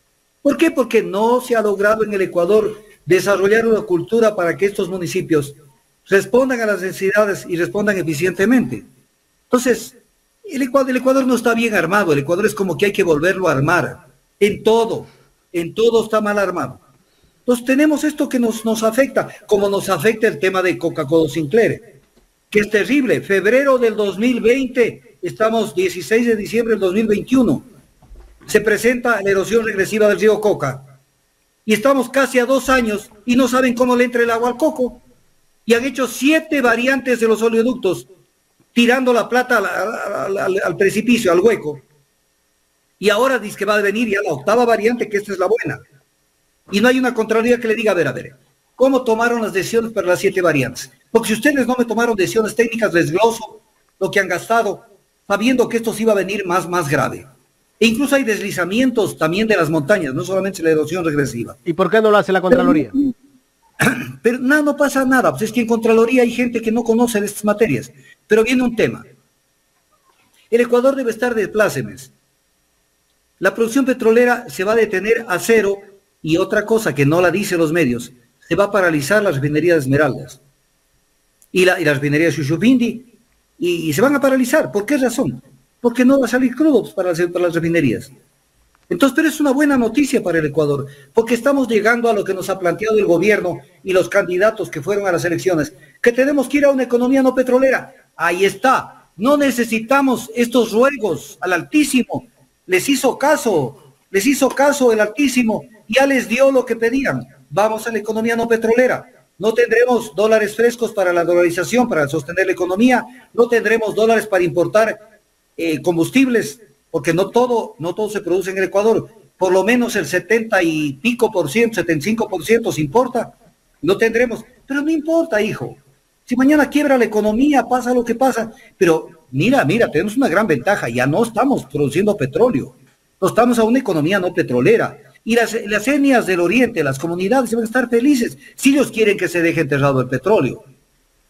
¿Por qué? Porque no se ha logrado en el Ecuador desarrollar una cultura para que estos municipios respondan a las necesidades y respondan eficientemente. Entonces, el Ecuador no está bien armado, el Ecuador es como que hay que volverlo a armar. En todo está mal armado. Entonces tenemos esto que nos afecta, como nos afecta el tema de Coca-Cola Sinclair, que es terrible. Febrero del 2020, estamos 16 de diciembre del 2021. Se presenta la erosión regresiva del río Coca. Y estamos casi a 2 años y no saben cómo le entra el agua al coco. Y han hecho 7 variantes de los oleoductos, tirando la plata al precipicio, al hueco. Y ahora dice que va a venir ya la 8ª variante, que esta es la buena. Y no hay una Contraloría que le diga, a ver, ¿cómo tomaron las decisiones para las 7 variantes? Porque si ustedes no me tomaron decisiones técnicas, les gloso lo que han gastado, sabiendo que esto sí iba a venir más grave. E incluso hay deslizamientos también de las montañas, no solamente la erosión regresiva. ¿Y por qué no lo hace la Contraloría? Pero no pasa nada, pues es que en Contraloría hay gente que no conoce de estas materias. Pero viene un tema. El Ecuador debe estar de plácemes. La producción petrolera se va a detener a cero, y otra cosa que no la dicen los medios, se va a paralizar las refinerías de Esmeraldas y las refinerías de Shushufindi, y se van a paralizar. ¿Por qué razón? Porque no va a salir crudo para las refinerías. Entonces, pero es una buena noticia para el Ecuador, porque estamos llegando a lo que nos ha planteado el gobierno y los candidatos que fueron a las elecciones, que tenemos que ir a una economía no petrolera. Ahí está. No necesitamos estos ruegos al Altísimo. Les hizo caso el Altísimo, ya les dio lo que pedían. Vamos a la economía no petrolera. No tendremos dólares frescos para la dolarización, para sostener la economía. No tendremos dólares para importar combustibles, porque no todo se produce en el Ecuador. Por lo menos el 70 y pico por ciento, 75% se importa. No tendremos, pero no importa, hijo. Si mañana quiebra la economía, pasa lo que pasa. Pero mira, tenemos una gran ventaja. Ya no estamos produciendo petróleo. No estamos a una economía no petrolera. Y las etnias del oriente, las comunidades van a estar felices si ellos quieren que se deje enterrado el petróleo.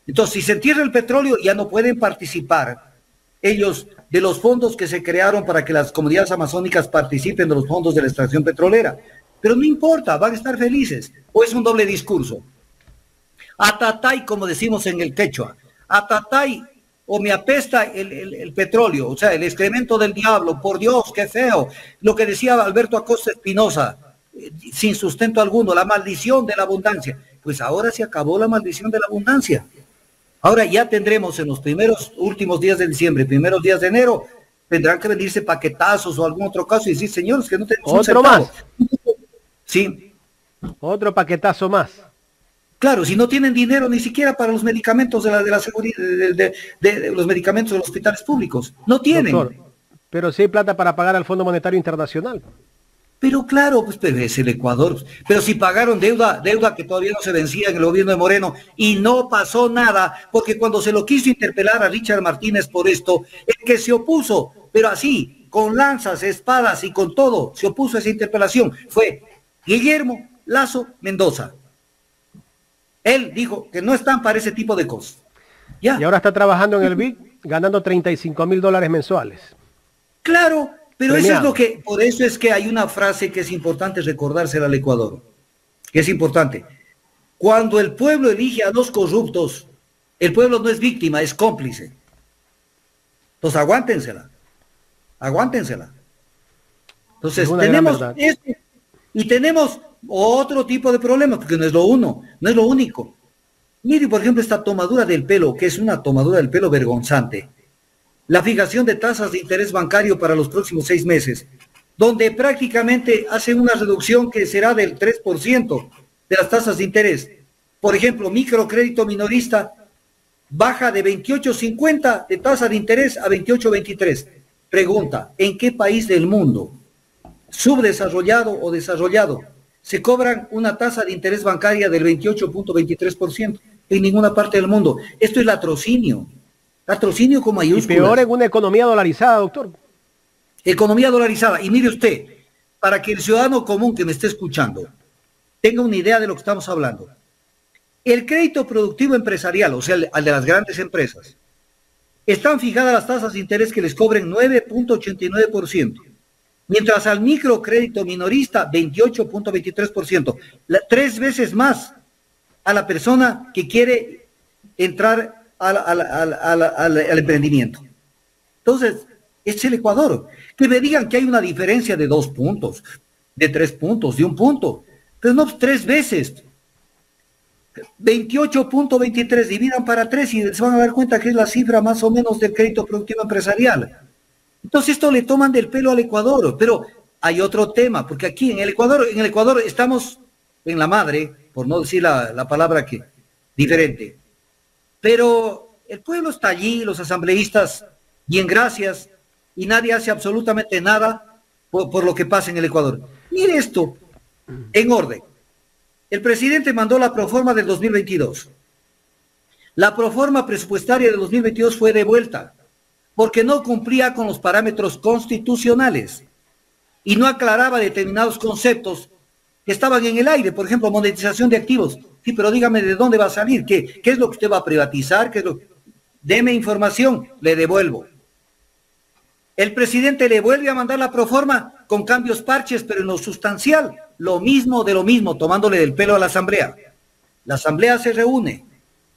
Entonces, si se entierra el petróleo, ya no pueden participar ellos de los fondos que se crearon para que las comunidades amazónicas participen de los fondos de la extracción petrolera. Pero no importa, van a estar felices. ¿O es un doble discurso? Atatay, como decimos en el quechua, atatay, o me apesta el petróleo, o sea, el excremento del diablo, por Dios, qué feo. Lo que decía Alberto Acosta Espinosa, sin sustento alguno, la maldición de la abundancia. Pues ahora se acabó la maldición de la abundancia. Ahora ya tendremos en los últimos días de diciembre, primeros días de enero, tendrán que venirse paquetazos o algún otro caso y decir, señores, que no tenemos otro más. Sí. Otro paquetazo más. Claro, si no tienen dinero ni siquiera para los medicamentos de la seguridad, de los medicamentos de los hospitales públicos. No tienen. Doctor, pero sí hay plata para pagar al Fondo Monetario Internacional. Pero claro, pues pero es el Ecuador. Pero si pagaron deuda que todavía no se vencía en el gobierno de Moreno y no pasó nada, porque cuando se lo quiso interpelar a Richard Martínez por esto, el que se opuso, pero así, con lanzas, espadas y con todo, se opuso a esa interpelación, fue Guillermo Lasso Mendoza. Él dijo que no están para ese tipo de cosas. Ya. Y ahora está trabajando en el BID, ganando $35,000 mensuales. Claro, pero premiado. por eso es que hay una frase que es importante recordársela al Ecuador, que es importante. Cuando el pueblo elige a dos corruptos, el pueblo no es víctima, es cómplice. Entonces aguántensela. Entonces tenemos esto y tenemos otro tipo de problemas, porque no es lo único. Mire, por ejemplo, esta tomadura del pelo, que es una tomadura del pelo vergonzante. La fijación de tasas de interés bancario para los próximos 6 meses, donde prácticamente hace una reducción que será del 3% de las tasas de interés. Por ejemplo, microcrédito minorista baja de 28.50 de tasa de interés a 28.23. Pregunta, ¿en qué país del mundo, subdesarrollado o desarrollado, se cobran una tasa de interés bancaria del 28.23%? En ninguna parte del mundo. Esto es latrocinio con mayúsculas. Y peor en una economía dolarizada, doctor. Economía dolarizada. Y mire usted, para que el ciudadano común que me esté escuchando tenga una idea de lo que estamos hablando. El crédito productivo empresarial, o sea, al de las grandes empresas, están fijadas las tasas de interés que les cobren 9.89%, mientras al microcrédito minorista 28.23%, 3 veces más a la persona que quiere entrar al emprendimiento. Entonces, es el Ecuador. Que me digan que hay una diferencia de 2 puntos, de 3 puntos, de 1 punto, pero no 3 veces. 28.23 dividan para 3 y se van a dar cuenta que es la cifra más o menos del crédito productivo empresarial. Entonces esto le toman del pelo al Ecuador, pero hay otro tema, porque aquí en el Ecuador estamos en la madre, por no decir la palabra que diferente. Pero el pueblo está allí, los asambleístas, bien gracias, y nadie hace absolutamente nada por lo que pasa en el Ecuador. Mire esto, en orden. El presidente mandó la proforma del 2022. La proforma presupuestaria del 2022 fue devuelta porque no cumplía con los parámetros constitucionales y no aclaraba determinados conceptos que estaban en el aire, por ejemplo, monetización de activos. Sí, pero dígame de dónde va a salir, qué es lo que usted va a privatizar, deme información, le devuelvo. El presidente le vuelve a mandar la proforma con cambios parches, pero en lo sustancial, lo mismo de lo mismo, tomándole del pelo a la asamblea. La asamblea se reúne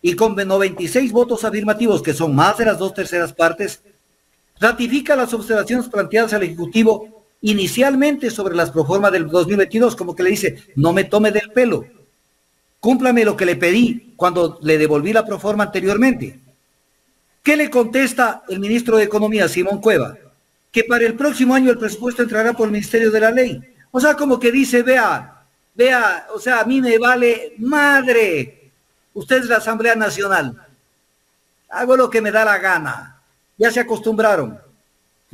y con 96 votos afirmativos, que son más de las 2/3 partes, ratifica las observaciones planteadas al Ejecutivo inicialmente sobre las proformas del 2022, como que le dice, no me tome del pelo, cúmplame lo que le pedí cuando le devolví la proforma anteriormente. ¿Qué le contesta el ministro de Economía, Simón Cueva? Que para el próximo año el presupuesto entrará por el Ministerio de la Ley. O sea, como que dice, vea, o sea, a mí me vale madre. Usted es la Asamblea Nacional. Hago lo que me da la gana. Ya se acostumbraron.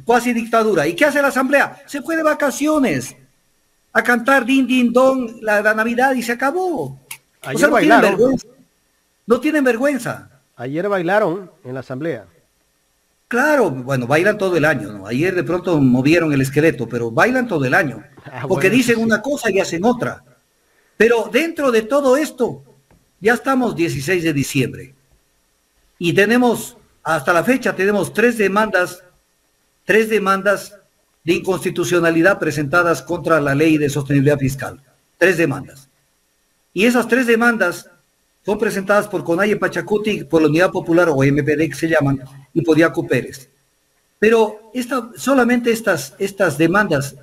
Cuasi dictadura. ¿Y qué hace la Asamblea? Se fue de vacaciones a cantar din din don la Navidad y se acabó. Ayer o sea, no tienen vergüenza. No tienen vergüenza. Ayer bailaron en la asamblea. Claro, bueno, bailan todo el año, ¿no? Ayer de pronto movieron el esqueleto, pero bailan todo el año. Porque bueno, dicen una cosa y hacen otra. Pero dentro de todo esto, ya estamos 16 de diciembre. Y tenemos, hasta la fecha, tenemos tres demandas de inconstitucionalidad presentadas contra la ley de sostenibilidad fiscal. 3 demandas. Y esas 3 demandas son presentadas por Conaye Pachacuti, por la Unidad Popular o MPD que se llaman, y por Yacu Pérez. Pero solamente estas demandas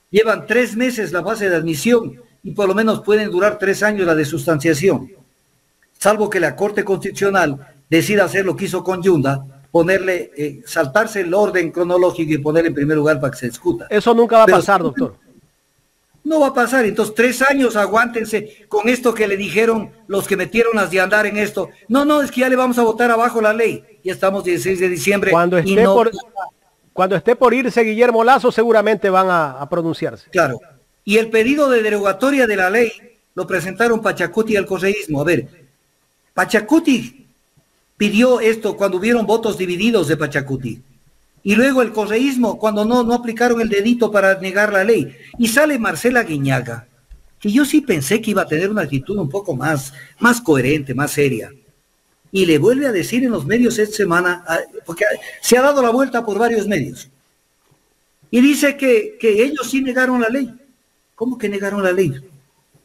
llevan 3 meses la fase de admisión y por lo menos pueden durar 3 años la de sustanciación. Salvo que la Corte Constitucional decida hacer lo que hizo con Yunda, saltarse el orden cronológico y ponerle en primer lugar para que se discuta. Eso nunca va a pasar, doctor. No va a pasar, entonces 3 años aguántense con esto que le dijeron los que metieron las de andar en esto. No, es que ya le vamos a votar abajo la ley. Ya estamos 16 de diciembre. Cuando esté por irse Guillermo Lasso, seguramente van a pronunciarse. Claro. Y el pedido de derogatoria de la ley lo presentaron Pachacuti y el correísmo. A ver, Pachacuti pidió esto cuando hubieron votos divididos de Pachacuti. Y luego el correísmo, cuando no aplicaron el dedito para negar la ley. Y sale Marcela Guiñaga, que yo sí pensé que iba a tener una actitud un poco más coherente, más seria. Y le vuelve a decir en los medios esta semana, porque se ha dado la vuelta por varios medios. Y dice que ellos sí negaron la ley. ¿Cómo que negaron la ley?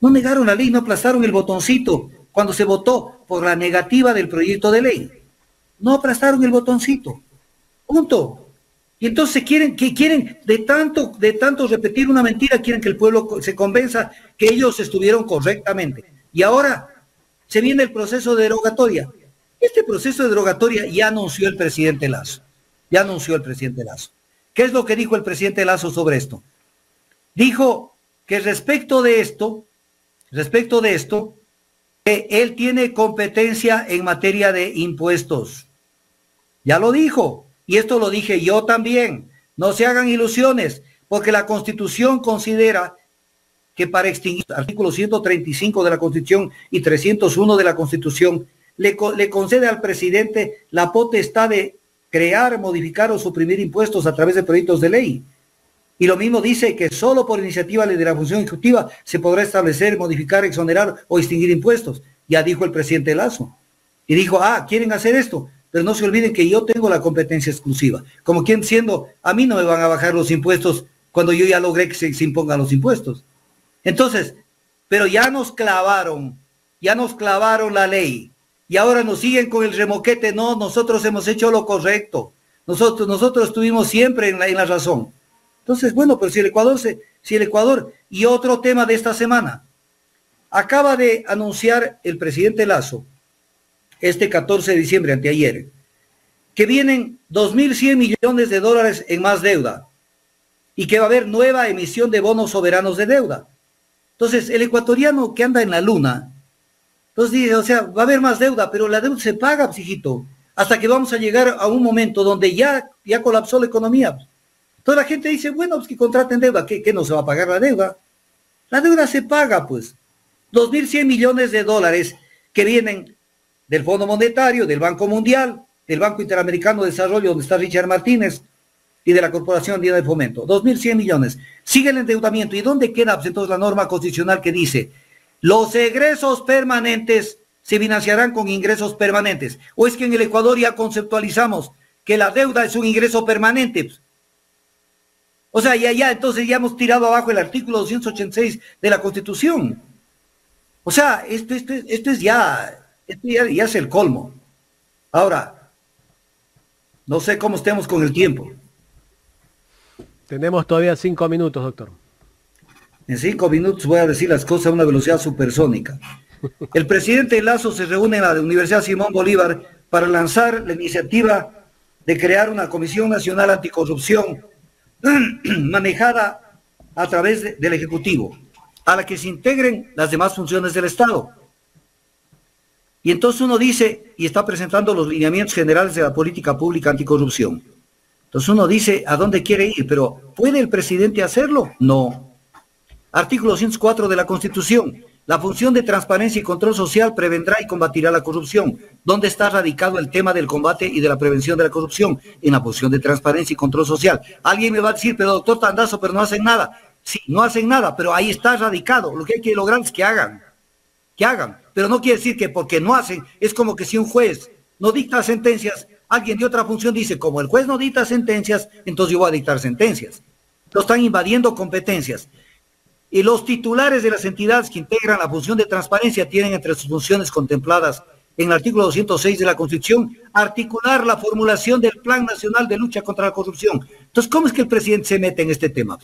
No negaron la ley, no aplastaron el botoncito cuando se votó por la negativa del proyecto de ley. No aplastaron el botoncito. Punto. Y entonces quieren de tanto repetir una mentira, quieren que el pueblo se convenza que ellos estuvieron correctamente. Y ahora se viene el proceso de derogatoria. Este proceso de derogatoria ya anunció el presidente Lasso. ¿Qué es lo que dijo el presidente Lasso sobre esto? Dijo que respecto de esto, que él tiene competencia en materia de impuestos. Ya lo dijo. Y esto lo dije yo también. No se hagan ilusiones, porque la Constitución considera que para extinguir, artículo 135 de la Constitución y 301 de la Constitución, le concede al presidente la potestad de crear, modificar o suprimir impuestos a través de proyectos de ley. Y lo mismo dice que solo por iniciativa de la función ejecutiva se podrá establecer, modificar, exonerar o extinguir impuestos. Ya dijo el presidente Lasso. Y dijo, ¿quieren hacer esto? Pero no se olviden que yo tengo la competencia exclusiva. Como quien diciendo, a mí no me van a bajar los impuestos cuando yo ya logré que se impongan los impuestos. Entonces, pero ya nos clavaron la ley. Y ahora nos siguen con el remoquete. No, nosotros hemos hecho lo correcto. Nosotros estuvimos siempre en la razón. Entonces, bueno, pero si el Ecuador, y otro tema de esta semana, acaba de anunciar el presidente Lasso, este 14 de diciembre, anteayer, que vienen 2.100 millones de dólares en más deuda y que va a haber nueva emisión de bonos soberanos de deuda. Entonces, el ecuatoriano que anda en la luna, entonces dice, o sea, va a haber más deuda, pero la deuda se paga, hijito, hasta que vamos a llegar a un momento donde ya colapsó la economía. Entonces la gente dice, bueno, pues que contraten deuda, ¿qué no se va a pagar la deuda? La deuda se paga, pues. 2.100 millones de dólares que vienen del Fondo Monetario, del Banco Mundial, del Banco Interamericano de Desarrollo, donde está Richard Martínez, y de la Corporación Andina de Fomento. 2.100 millones. Sigue el endeudamiento. ¿Y dónde queda pues, entonces la norma constitucional que dice los egresos permanentes se financiarán con ingresos permanentes? ¿O es que en el Ecuador ya conceptualizamos que la deuda es un ingreso permanente? O sea, entonces ya hemos tirado abajo el artículo 286 de la Constitución. O sea, esto ya es el colmo. Ahora, no sé cómo estemos con el tiempo. Tenemos todavía 5 minutos, doctor. En 5 minutos voy a decir las cosas a una velocidad supersónica. El presidente Lasso se reúne en la Universidad Simón Bolívar para lanzar la iniciativa de crear una Comisión Nacional Anticorrupción manejada a través del Ejecutivo, a la que se integren las demás funciones del Estado. Y entonces uno dice, y está presentando los lineamientos generales de la política pública anticorrupción. Entonces uno dice, ¿a dónde quiere ir? Pero ¿puede el presidente hacerlo? No. Artículo 104 de la Constitución. La función de transparencia y control social prevendrá y combatirá la corrupción. ¿Dónde está radicado el tema del combate y de la prevención de la corrupción? En la función de transparencia y control social. Alguien me va a decir, pero doctor Tandazo, pero no hacen nada. Sí, no hacen nada, pero ahí está radicado. Lo que hay que lograr es que hagan. Que hagan. Pero no quiere decir que porque no hacen, es como que si un juez no dicta sentencias, alguien de otra función dice, como el juez no dicta sentencias, entonces yo voy a dictar sentencias. No están invadiendo competencias. Y los titulares de las entidades que integran la función de transparencia tienen entre sus funciones contempladas en el artículo 206 de la Constitución, articular la formulación del Plan Nacional de Lucha contra la Corrupción. Entonces, ¿cómo es que el presidente se mete en este tema?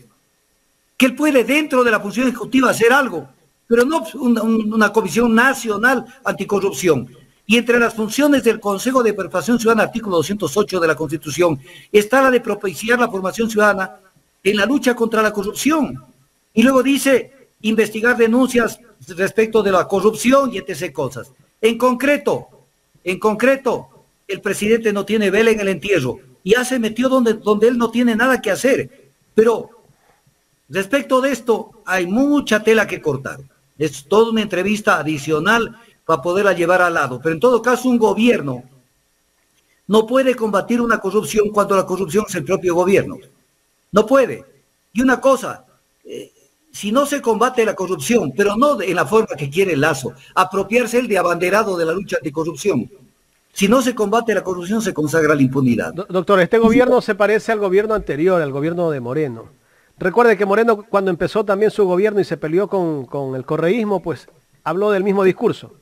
Que él puede dentro de la función ejecutiva hacer algo, pero no una comisión nacional anticorrupción. Y entre las funciones del Consejo de Participación Ciudadana, artículo 208 de la Constitución, está la de propiciar la formación ciudadana en la lucha contra la corrupción. Y luego dice, investigar denuncias respecto de la corrupción y etc. cosas. En concreto, el presidente no tiene vela en el entierro. Ya se metió donde él no tiene nada que hacer. Pero respecto de esto, hay mucha tela que cortar. Es toda una entrevista adicional para poderla llevar al lado. Pero en todo caso, un gobierno no puede combatir una corrupción cuando la corrupción es el propio gobierno. No puede. Y una cosa, si no se combate la corrupción, pero no en la forma que quiere Lazo, apropiarse él de abanderado de la lucha anticorrupción. Si no se combate la corrupción, se consagra la impunidad. Doctor, este gobierno se parece al gobierno anterior, al gobierno de Moreno. Recuerde que Moreno, cuando empezó también su gobierno y se peleó con el correísmo, pues habló del mismo discurso.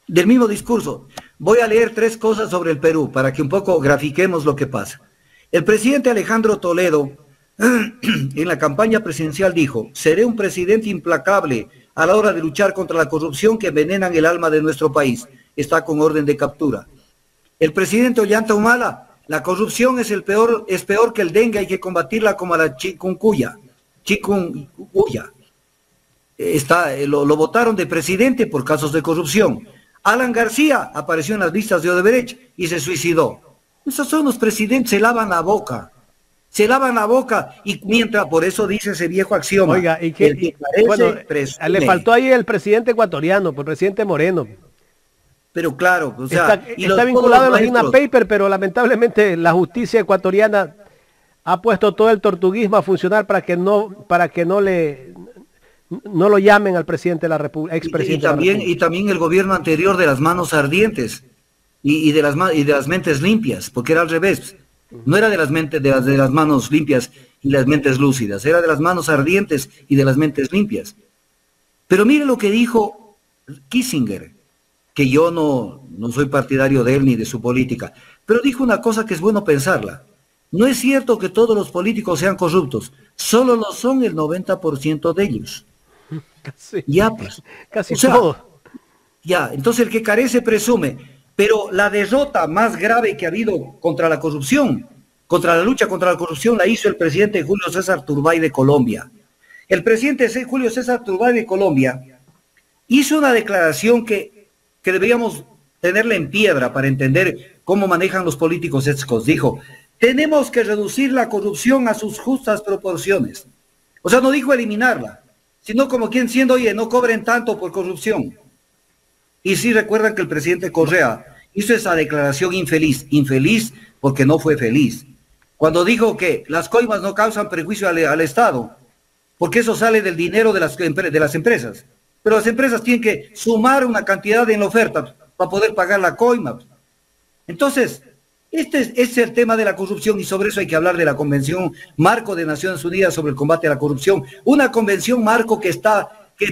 Del mismo discurso. Voy a leer 3 cosas sobre el Perú para que un poco grafiquemos lo que pasa. El presidente Alejandro Toledo en la campaña presidencial dijo: seré un presidente implacable a la hora de luchar contra la corrupción que envenenan el alma de nuestro país. Está con orden de captura. El presidente Ollanta Humala: la corrupción es peor que el dengue, hay que combatirla como a la chikungunya. Lo votaron de presidente por casos de corrupción. Alan García apareció en las listas de Odebrecht y se suicidó. Esos son los presidentes, se lavan la boca y mientras, por eso dice ese viejo axioma. Oiga, le faltó ahí el presidente ecuatoriano, el presidente Moreno. Pero claro, o sea, está vinculado a los INA Paper, pero lamentablemente la justicia ecuatoriana ha puesto todo el tortuguismo a funcionar para que no lo llamen al presidente de la República, expresidente. Y también el gobierno anterior de las manos ardientes y de las mentes limpias, porque era al revés. No era de las manos limpias y las mentes lúcidas, era de las manos ardientes y de las mentes limpias. Pero mire lo que dijo Kissinger, que yo no soy partidario de él ni de su política, pero dijo una cosa que es bueno pensarla. No es cierto que todos los políticos sean corruptos, solo lo son el 90% de ellos. Casi todo. Ya, entonces el que carece presume. Pero la derrota más grave que ha habido contra la corrupción, contra la lucha contra la corrupción, la hizo el presidente Julio César Turbay de Colombia. El presidente Julio César Turbay de Colombia hizo una declaración que deberíamos tenerla en piedra para entender cómo manejan los políticos estos. Dijo: tenemos que reducir la corrupción a sus justas proporciones. O sea, no dijo eliminarla, sino como quien diciendo, oye, no cobren tanto por corrupción. Y sí recuerdan que el presidente Correa hizo esa declaración infeliz porque no fue feliz. Cuando dijo que las coimas no causan perjuicio al Estado, porque eso sale del dinero de las empresas. Pero las empresas tienen que sumar una cantidad en la oferta para poder pagar la coima. Entonces, este es el tema de la corrupción y sobre eso hay que hablar de la Convención Marco de Naciones Unidas sobre el combate a la corrupción. Una convención marco que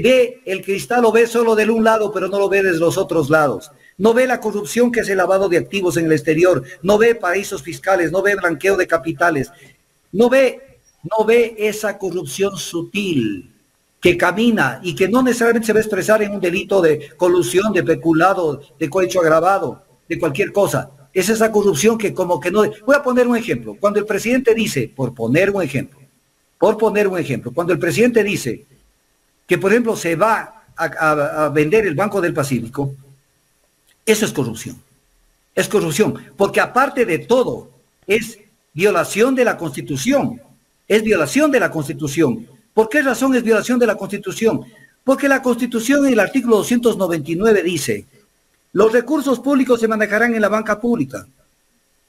ve el cristal, lo ve solo del un lado, pero no lo ve desde los otros lados. No ve la corrupción que es el lavado de activos en el exterior, no ve paraísos fiscales, no ve blanqueo de capitales, no ve esa corrupción sutil que camina y que no necesariamente se va a expresar en un delito de colusión, de peculado, de cohecho agravado, de cualquier cosa. Es esa corrupción que como que no... Voy a poner un ejemplo. Cuando el presidente dice, por poner un ejemplo, cuando el presidente dice que, por ejemplo, se va a vender el Banco del Pacífico, eso es corrupción. Es corrupción, porque aparte de todo, es violación de la Constitución. Es violación de la Constitución. ¿Por qué razón es violación de la Constitución? Porque la Constitución en el artículo 299 dice, los recursos públicos se manejarán en la banca pública.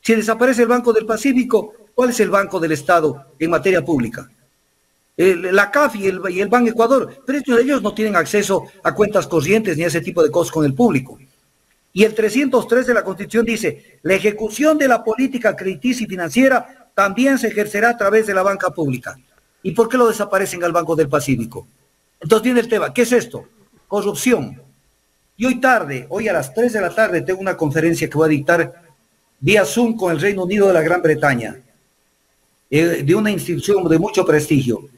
Si desaparece el Banco del Pacífico, ¿cuál es el Banco del Estado en materia pública? La CAF y el Ban Ecuador, pero ellos no tienen acceso a cuentas corrientes ni a ese tipo de cosas con el público. Y el 303 de la Constitución dice, la ejecución de la política crediticia y financiera también se ejercerá a través de la banca pública. ¿Y por qué lo desaparecen al Banco del Pacífico? Entonces viene el tema, ¿qué es esto? Corrupción. Y hoy a las 3 de la tarde, tengo una conferencia que voy a dictar vía Zoom con el Reino Unido de la Gran Bretaña, de una institución de mucho prestigio,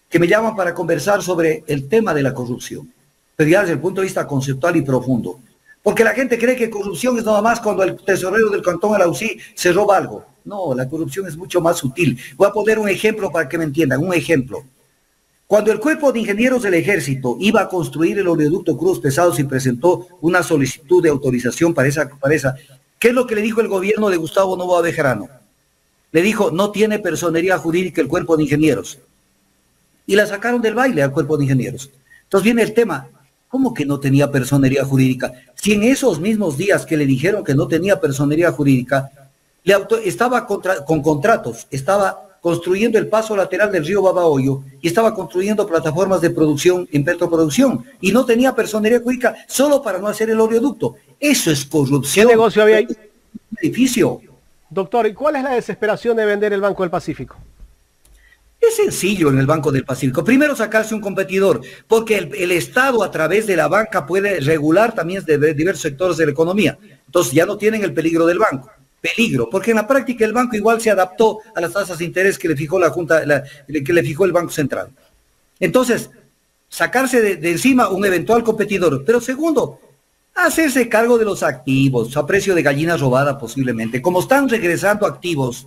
que me llaman para conversar sobre el tema de la corrupción, pero ya desde el punto de vista conceptual y profundo. Porque la gente cree que corrupción es nada más cuando el tesorero del Cantón Alausí se roba algo. No, la corrupción es mucho más sutil. Voy a poner un ejemplo para que me entiendan, un ejemplo. Cuando el Cuerpo de Ingenieros del Ejército iba a construir el oleoducto Cruz Pesados y presentó una solicitud de autorización para esa, ¿qué es lo que le dijo el gobierno de Gustavo Noboa Bejarano? Le dijo, no tiene personería jurídica el Cuerpo de Ingenieros. Y la sacaron del baile al Cuerpo de Ingenieros. Entonces viene el tema, ¿cómo que no tenía personería jurídica? Si en esos mismos días que le dijeron que no tenía personería jurídica, estaba con contratos, estaba construyendo el paso lateral del río Babahoyo y estaba construyendo plataformas de producción en petroproducción y no tenía personería jurídica solo para no hacer el oleoducto. Eso es corrupción. ¿Qué negocio había ahí? Un edificio. Doctor, ¿y cuál es la desesperación de vender el Banco del Pacífico? Es sencillo en el Banco del Pacífico. Primero sacarse un competidor, porque el Estado a través de la banca puede regular también de diversos sectores de la economía. Entonces ya no tienen el peligro del banco. Peligro, porque en la práctica el banco igual se adaptó a las tasas de interés que le fijó la Junta, que le fijó el Banco Central. Entonces, sacarse de encima un eventual competidor. Pero segundo, hacerse cargo de los activos a precio de gallina robada posiblemente. Como están regresando activos,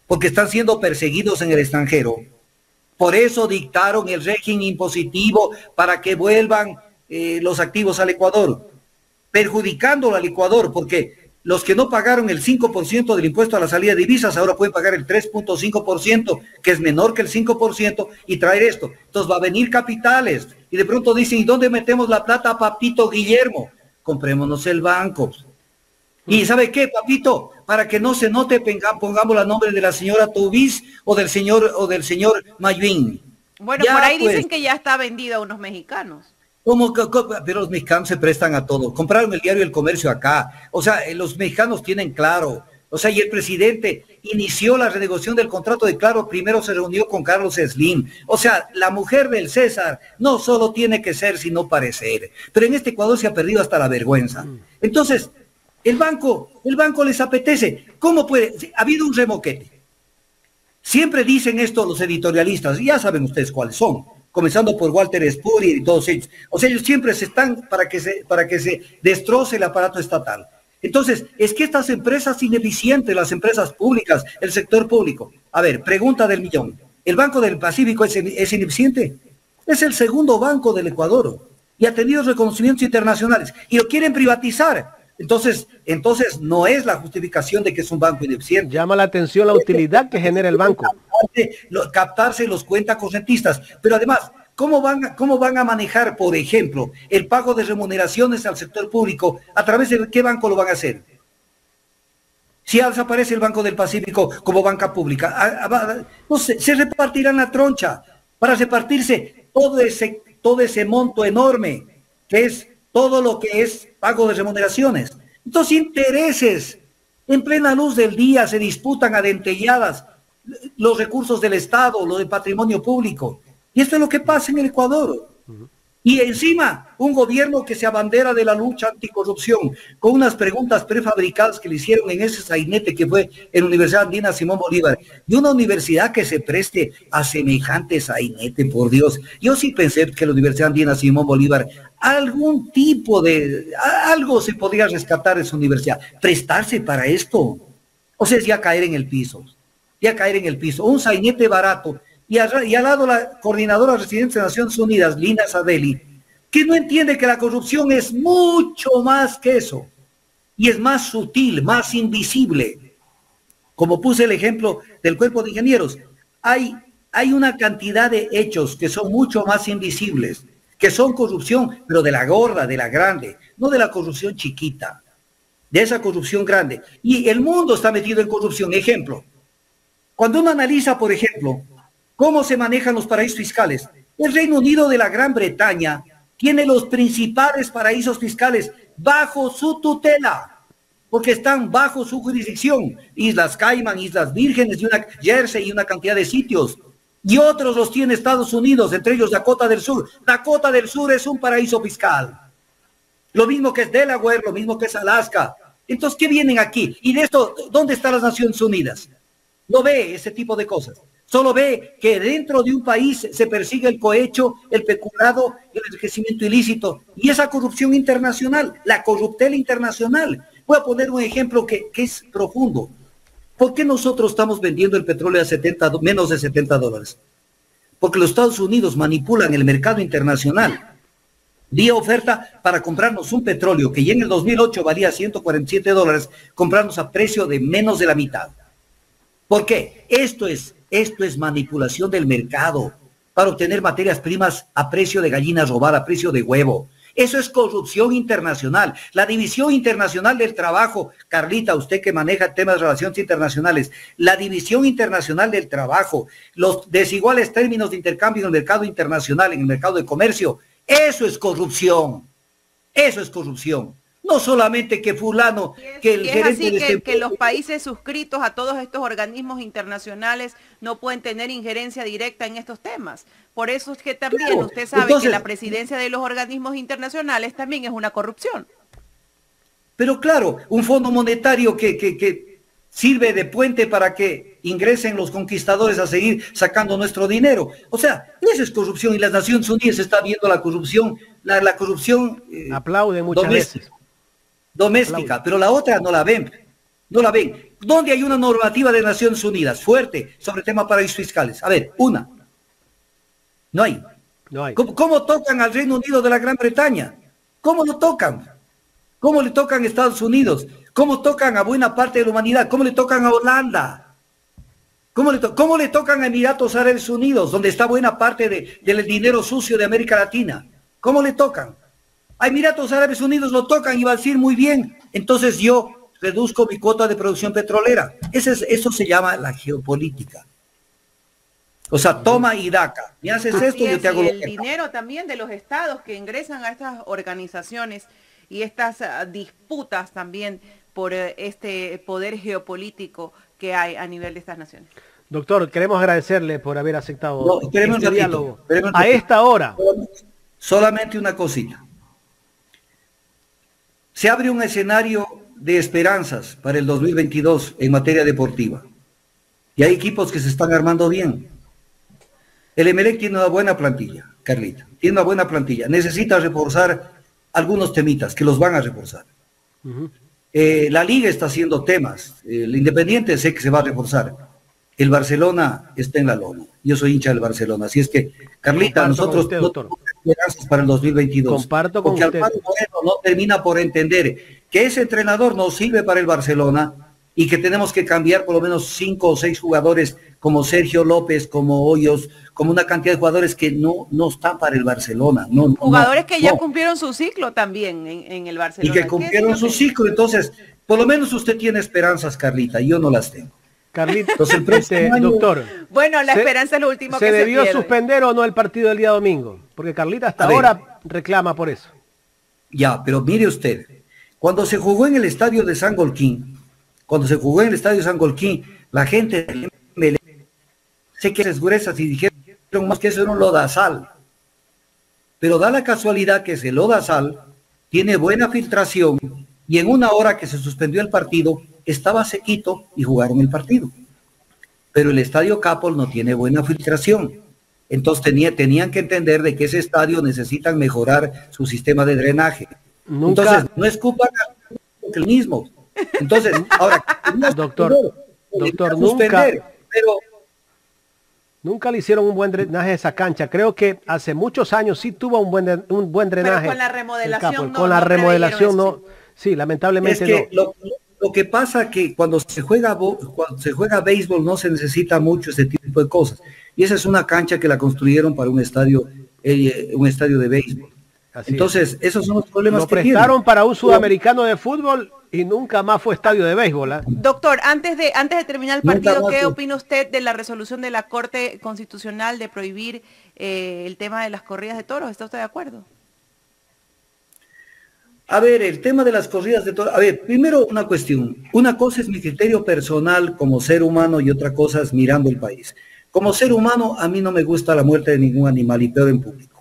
porque están siendo perseguidos en el extranjero. Por eso dictaron el régimen impositivo para que vuelvan los activos al Ecuador, perjudicándolo al Ecuador, porque los que no pagaron el 5% del impuesto a la salida de divisas ahora pueden pagar el 3.5%, que es menor que el 5%, y traer esto. Entonces va a venir capitales, y de pronto dicen, ¿y dónde metemos la plata, papito Guillermo? Comprémonos el banco. ¿Y sabe qué, papito? Para que no se note, pongamos el nombre de la señora Tobis o del señor Mayuín. Bueno, ya, por ahí pues, dicen que ya está vendido a unos mexicanos. Pero los mexicanos se prestan a todo. Compraron el diario El Comercio acá. O sea, los mexicanos tienen Claro. O sea, y el presidente inició la renegociación del contrato de Claro, primero se reunió con Carlos Slim. O sea, la mujer del César no solo tiene que ser, sino parecer. Pero en este Ecuador se ha perdido hasta la vergüenza. Entonces, el banco les apetece. ¿Cómo puede? Ha habido un remoquete. Siempre dicen esto los editorialistas, y ya saben ustedes cuáles son, comenzando por Walter Spurrier y todos ellos. O sea, ellos siempre se están para que se destroce el aparato estatal. Entonces, es que estas empresas ineficientes, las empresas públicas, el sector público. A ver, pregunta del millón. ¿El Banco del Pacífico es ineficiente? Es el segundo banco del Ecuador y ha tenido reconocimientos internacionales y lo quieren privatizar. Entonces no es la justificación de que es un banco ineficiente. Llama la atención la utilidad que genera el banco. Captarse los cuentacorrentistas. Pero además, ¿cómo van a manejar, por ejemplo, el pago de remuneraciones al sector público? ¿A través de qué banco lo van a hacer? Si ya desaparece el Banco del Pacífico como banca pública, no sé, se repartirán la troncha para repartirse todo ese monto enorme que es todo lo que es pago de remuneraciones. Entonces, intereses. En plena luz del día se disputan a dentelladas los recursos del Estado, lo del patrimonio público. Y esto es lo que pasa en el Ecuador. Y encima, un gobierno que se abandera de la lucha anticorrupción, con unas preguntas prefabricadas que le hicieron en ese sainete que fue en la Universidad Andina Simón Bolívar. Y una universidad que se preste a semejante sainete, por Dios. Yo sí pensé que la Universidad Andina Simón Bolívar, algo se podría rescatar de esa universidad. Prestarse para esto. O sea, es ya caer en el piso. Un sainete barato. Y al lado la coordinadora de residentes de Naciones Unidas, Lina Sadeli, que no entiende que la corrupción es mucho más que eso. Y es más sutil, más invisible. Como puse el ejemplo del Cuerpo de Ingenieros, hay una cantidad de hechos que son mucho más invisibles. que son corrupción, pero de la gorda, de la grande, no de la corrupción chiquita, de esa corrupción grande. Y el mundo está metido en corrupción. Ejemplo, cuando uno analiza, por ejemplo, cómo se manejan los paraísos fiscales, el Reino Unido de la Gran Bretaña tiene los principales paraísos fiscales bajo su tutela, porque están bajo su jurisdicción. Islas Caimán, Islas Vírgenes, Jersey y una cantidad de sitios. Y otros los tiene Estados Unidos, entre ellos Dakota del Sur. Dakota del Sur es un paraíso fiscal. Lo mismo que es Delaware, lo mismo que es Alaska. Entonces, ¿qué vienen aquí? Y de esto, ¿dónde están las Naciones Unidas? No ve ese tipo de cosas. Solo ve que dentro de un país se persigue el cohecho, el peculado, el enriquecimiento ilícito y esa corrupción internacional, la corruptela internacional. Voy a poner un ejemplo que es profundo. ¿Por qué nosotros estamos vendiendo el petróleo a menos de $70? Porque los Estados Unidos manipulan el mercado internacional vía oferta para comprarnos un petróleo que ya en el 2008 valía $147, comprarnos a precio de menos de la mitad. ¿Por qué? Esto es manipulación del mercado para obtener materias primas a precio de gallina robada, a precio de huevo. Eso es corrupción internacional. La División Internacional del Trabajo, Carlita, usted que maneja temas de relaciones internacionales, la División Internacional del Trabajo, los desiguales términos de intercambio en el mercado internacional, en el mercado de comercio, eso es corrupción. Eso es corrupción. No solamente que fulano, que el gerente es así que los países suscritos a todos estos organismos internacionales no pueden tener injerencia directa en estos temas. Por eso es que también claro, usted sabe entonces, que la presidencia de los organismos internacionales también es una corrupción. Pero claro, un fondo monetario que sirve de puente para que ingresen los conquistadores a seguir sacando nuestro dinero. O sea, eso es corrupción y las Naciones Unidas están viendo la corrupción, la corrupción aplaude muchas veces. Doméstica, pero la otra no la ven. No la ven. ¿Dónde hay una normativa de Naciones Unidas fuerte sobre el tema paraísos fiscales? A ver, una. No hay. No hay. ¿Cómo tocan al Reino Unido de la Gran Bretaña? ¿Cómo lo tocan? ¿Cómo le tocan a Estados Unidos? ¿Cómo tocan a buena parte de la humanidad? ¿Cómo le tocan a Holanda? ¿Cómo le tocan a Emiratos Árabes Unidos, donde está buena parte del dinero sucio de América Latina? ¿Cómo le tocan? A Emiratos Árabes Unidos lo tocan y va a decir muy bien, entonces yo reduzco mi cuota de producción petrolera. Eso se llama la geopolítica. O sea, toma y daca. Me haces esto y yo te hago lo que... El dinero también de los estados que ingresan a estas organizaciones y estas disputas también por este poder geopolítico que hay a nivel de estas naciones. Doctor, queremos agradecerle por haber aceptado este diálogo a esta hora. Solamente una cosita. Se abre un escenario de esperanzas para el 2022 en materia deportiva. Y hay equipos que se están armando bien. El Emelec tiene una buena plantilla, Carlita. Tiene una buena plantilla. Necesita reforzar algunos temitas que los van a reforzar. La Liga está haciendo temas. El Independiente sé que se va a reforzar. El Barcelona está en la lona. Yo soy hincha del Barcelona. Así es que, Carlita, nosotros no tenemos esperanzas para el 2022. Comparto con porque usted. Alfaro Moreno no termina por entender que ese entrenador no sirve para el Barcelona y que tenemos que cambiar por lo menos 5 o 6 jugadores como Sergio López, como Hoyos, como una cantidad de jugadores que no están para el Barcelona. Jugadores que ya cumplieron su ciclo también en el Barcelona. Y que cumplieron su ciclo. Entonces, por lo menos usted tiene esperanzas, Carlita, yo no las tengo. Carlita, entonces, doctor. Bueno, la esperanza es lo último que se debió pierde. suspender o no el partido del día domingo, porque Carlita hasta ahora reclama por eso. Ya, pero mire usted, cuando se jugó en el estadio de San Golquín, la gente sé que es gruesas y dijeron más que eso era un lodazal. Pero da la casualidad que ese lodazal tiene buena filtración y en una hora que se suspendió el partido estaba sequito y jugaron el partido. Pero el estadio Capol no tiene buena filtración. Entonces tenían que entender de que ese estadio necesitan mejorar su sistema de drenaje. Entonces, no escupan el mismo. Entonces, ahora, doctor, nunca le hicieron un buen drenaje a esa cancha. Creo que hace muchos años sí tuvo un buen drenaje. Pero con la remodelación con la remodelación no. Sí, lamentablemente es que lo que pasa que cuando se juega béisbol no se necesita mucho ese tipo de cosas. Y esa es una cancha que la construyeron para un estadio un estadio de béisbol. Entonces, esos son los problemas que tienen. Lo prestaron para un sudamericano de fútbol y nunca más fue estadio de béisbol. Doctor, antes de terminar el partido, ¿qué opina usted de la resolución de la Corte Constitucional de prohibir el tema de las corridas de toros? ¿Está usted de acuerdo? A ver, el tema de las corridas de toros. A ver, primero una cuestión. Una cosa es mi criterio personal como ser humano y otra cosa es mirando el país. Como ser humano, a mí no me gusta la muerte de ningún animal y peor en público.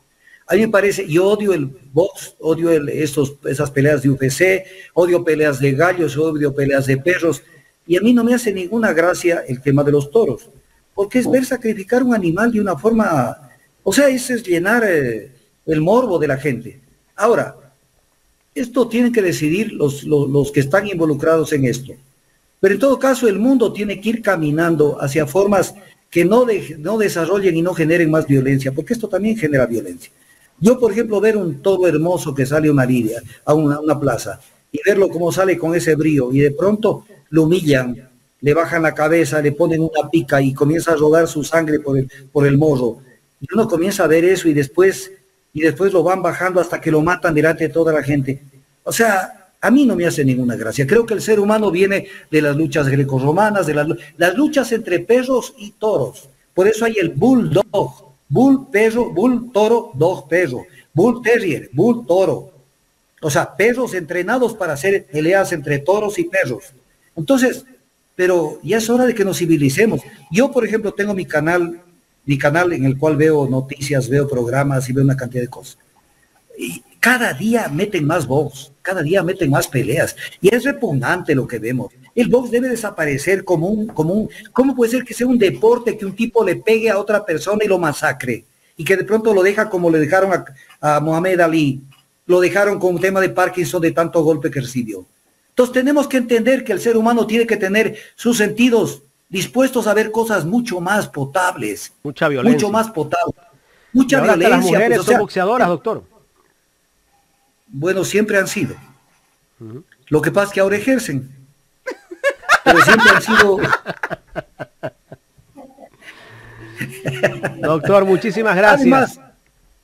A mí me parece, yo odio el box, odio esas peleas de UFC, odio peleas de gallos, odio peleas de perros, y a mí no me hace ninguna gracia el tema de los toros, porque es ver sacrificar un animal de una forma, o sea, eso es llenar el morbo de la gente. Ahora, esto tienen que decidir los que están involucrados en esto, pero en todo caso el mundo tiene que ir caminando hacia formas que no desarrollen y no generen más violencia, porque esto también genera violencia. Yo, por ejemplo, ver un toro hermoso que sale a una lidia, a una plaza, y verlo como sale con ese brío, y de pronto lo humillan, le bajan la cabeza, le ponen una pica y comienza a rodar su sangre por el morro. Y uno comienza a ver eso y después lo van bajando hasta que lo matan delante de toda la gente. O sea, a mí no me hace ninguna gracia. Creo que el ser humano viene de las luchas grecorromanas, de las luchas entre perros y toros. Por eso hay el bulldog. Bull, perro, bull, toro, dog, perro. Bull terrier, bull, toro. O sea, perros entrenados para hacer peleas entre toros y perros. Entonces, pero ya es hora de que nos civilicemos. Yo, por ejemplo, tengo mi canal en el cual veo noticias, veo programas y veo una cantidad de cosas. Y cada día meten más box, cada día meten más peleas. Y es repugnante lo que vemos. El box debe desaparecer ¿cómo puede ser que sea un deporte que un tipo le pegue a otra persona y lo masacre? Y que de pronto lo deja como le dejaron a Muhammad Ali, lo dejaron con un tema de Parkinson de tanto golpe que recibió. Entonces tenemos que entender que el ser humano tiene que tener sus sentidos dispuestos a ver cosas mucho más potables. Mucha violencia. Mucho más potable. Mucha violencia. Las mujeres son boxeadoras, doctor. Bueno, siempre han sido. Lo que pasa es que ahora ejercen. Pero siempre han sido... Doctor, muchísimas gracias.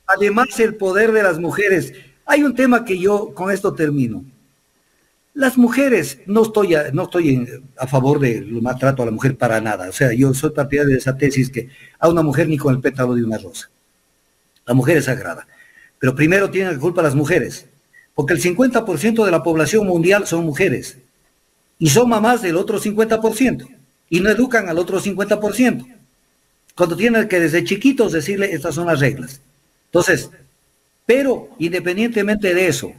Además, el poder de las mujeres. Hay un tema que yo con esto termino. Las mujeres, no estoy a favor del maltrato a la mujer para nada. O sea, yo soy partidario de esa tesis que a una mujer ni con el pétalo de una rosa. La mujer es sagrada. Pero primero tienen la culpa las mujeres. Porque el 50% de la población mundial son mujeres. Y son mamás del otro 50%. Y no educan al otro 50%. Cuando tienen que desde chiquitos decirle estas son las reglas. Entonces, pero independientemente de eso,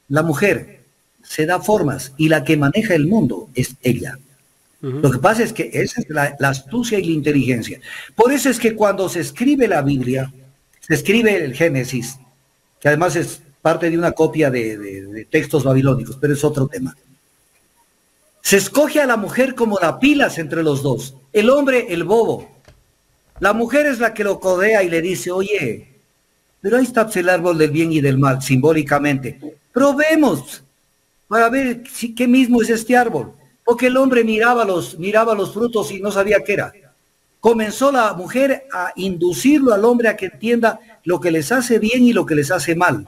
la mujer se da formas y la que maneja el mundo es ella. Lo que pasa es que esa es la astucia y la inteligencia. Por eso es que cuando se escribe la Biblia, se escribe el Génesis, que además es parte de una copia de textos babilónicos, pero es otro tema. Se escoge a la mujer como la pilas entre los dos. El hombre, el bobo. La mujer es la que lo codea y le dice, oye, pero ahí está el árbol del bien y del mal, simbólicamente. Probemos para ver qué mismo es este árbol. Porque el hombre miraba los frutos y no sabía qué era. Comenzó la mujer a inducirlo al hombre a que entienda lo que les hace bien y lo que les hace mal.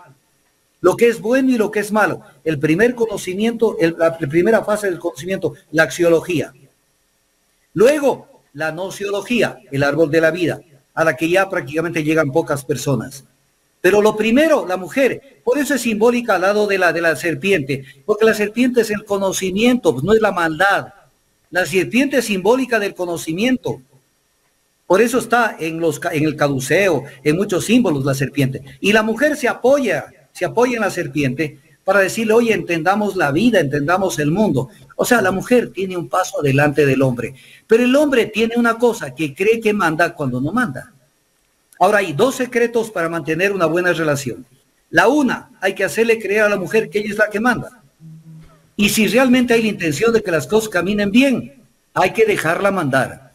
Lo que es bueno y lo que es malo. El primer conocimiento, la primera fase del conocimiento, la axiología. Luego, la nociología, el árbol de la vida, a la que ya prácticamente llegan pocas personas. Pero lo primero, la mujer, por eso es simbólica al lado de la serpiente, porque la serpiente es el conocimiento, pues no es la maldad. La serpiente es simbólica del conocimiento. Por eso está en el caduceo, en muchos símbolos la serpiente. Y la mujer se apoya en la serpiente para decirle, oye, entendamos la vida, entendamos el mundo. O sea, la mujer tiene un paso adelante del hombre, pero el hombre tiene una cosa, que cree que manda cuando no manda. Ahora hay dos secretos para mantener una buena relación. La una, hay que hacerle creer a la mujer que ella es la que manda. Y si realmente hay la intención de que las cosas caminen bien, hay que dejarla mandar.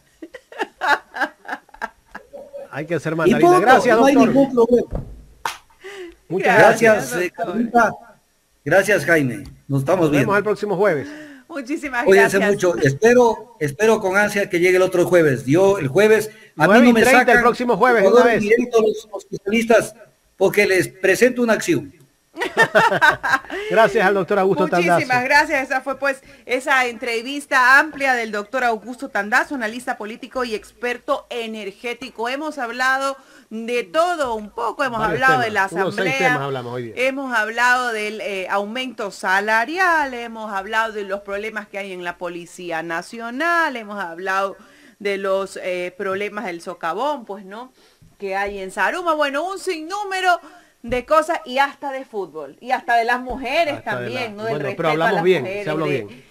Hay que ser mandarina. Gracias, doctor. No hay ningún problema. Muchas gracias, Carlita. Gracias, Jaime. Nos estamos viendo. Nos vemos el próximo jueves. Muchísimas Cuídense gracias. mucho. Espero con ansia que llegue el otro jueves. Yo el jueves, a mí no me 9:30 sacan el próximo jueves, todo una vez. directo los hospitalistas porque les presento una acción. Gracias al doctor Augusto Tandazo. Muchísimas gracias. Esa fue pues esa entrevista amplia del doctor Augusto Tandazo, analista político y experto energético. Hemos hablado de todo un poco, hemos hablado de la asamblea, hablamos hoy día. Hemos hablado del aumento salarial, hemos hablado de los problemas que hay en la Policía Nacional, hemos hablado de los problemas del socavón, pues, ¿no?, que hay en Zaruma. Bueno, un sinnúmero de cosas y hasta de fútbol y hasta de las mujeres también, ¿no? Del respeto pero hablamos a las bien, mujeres, se habló bien.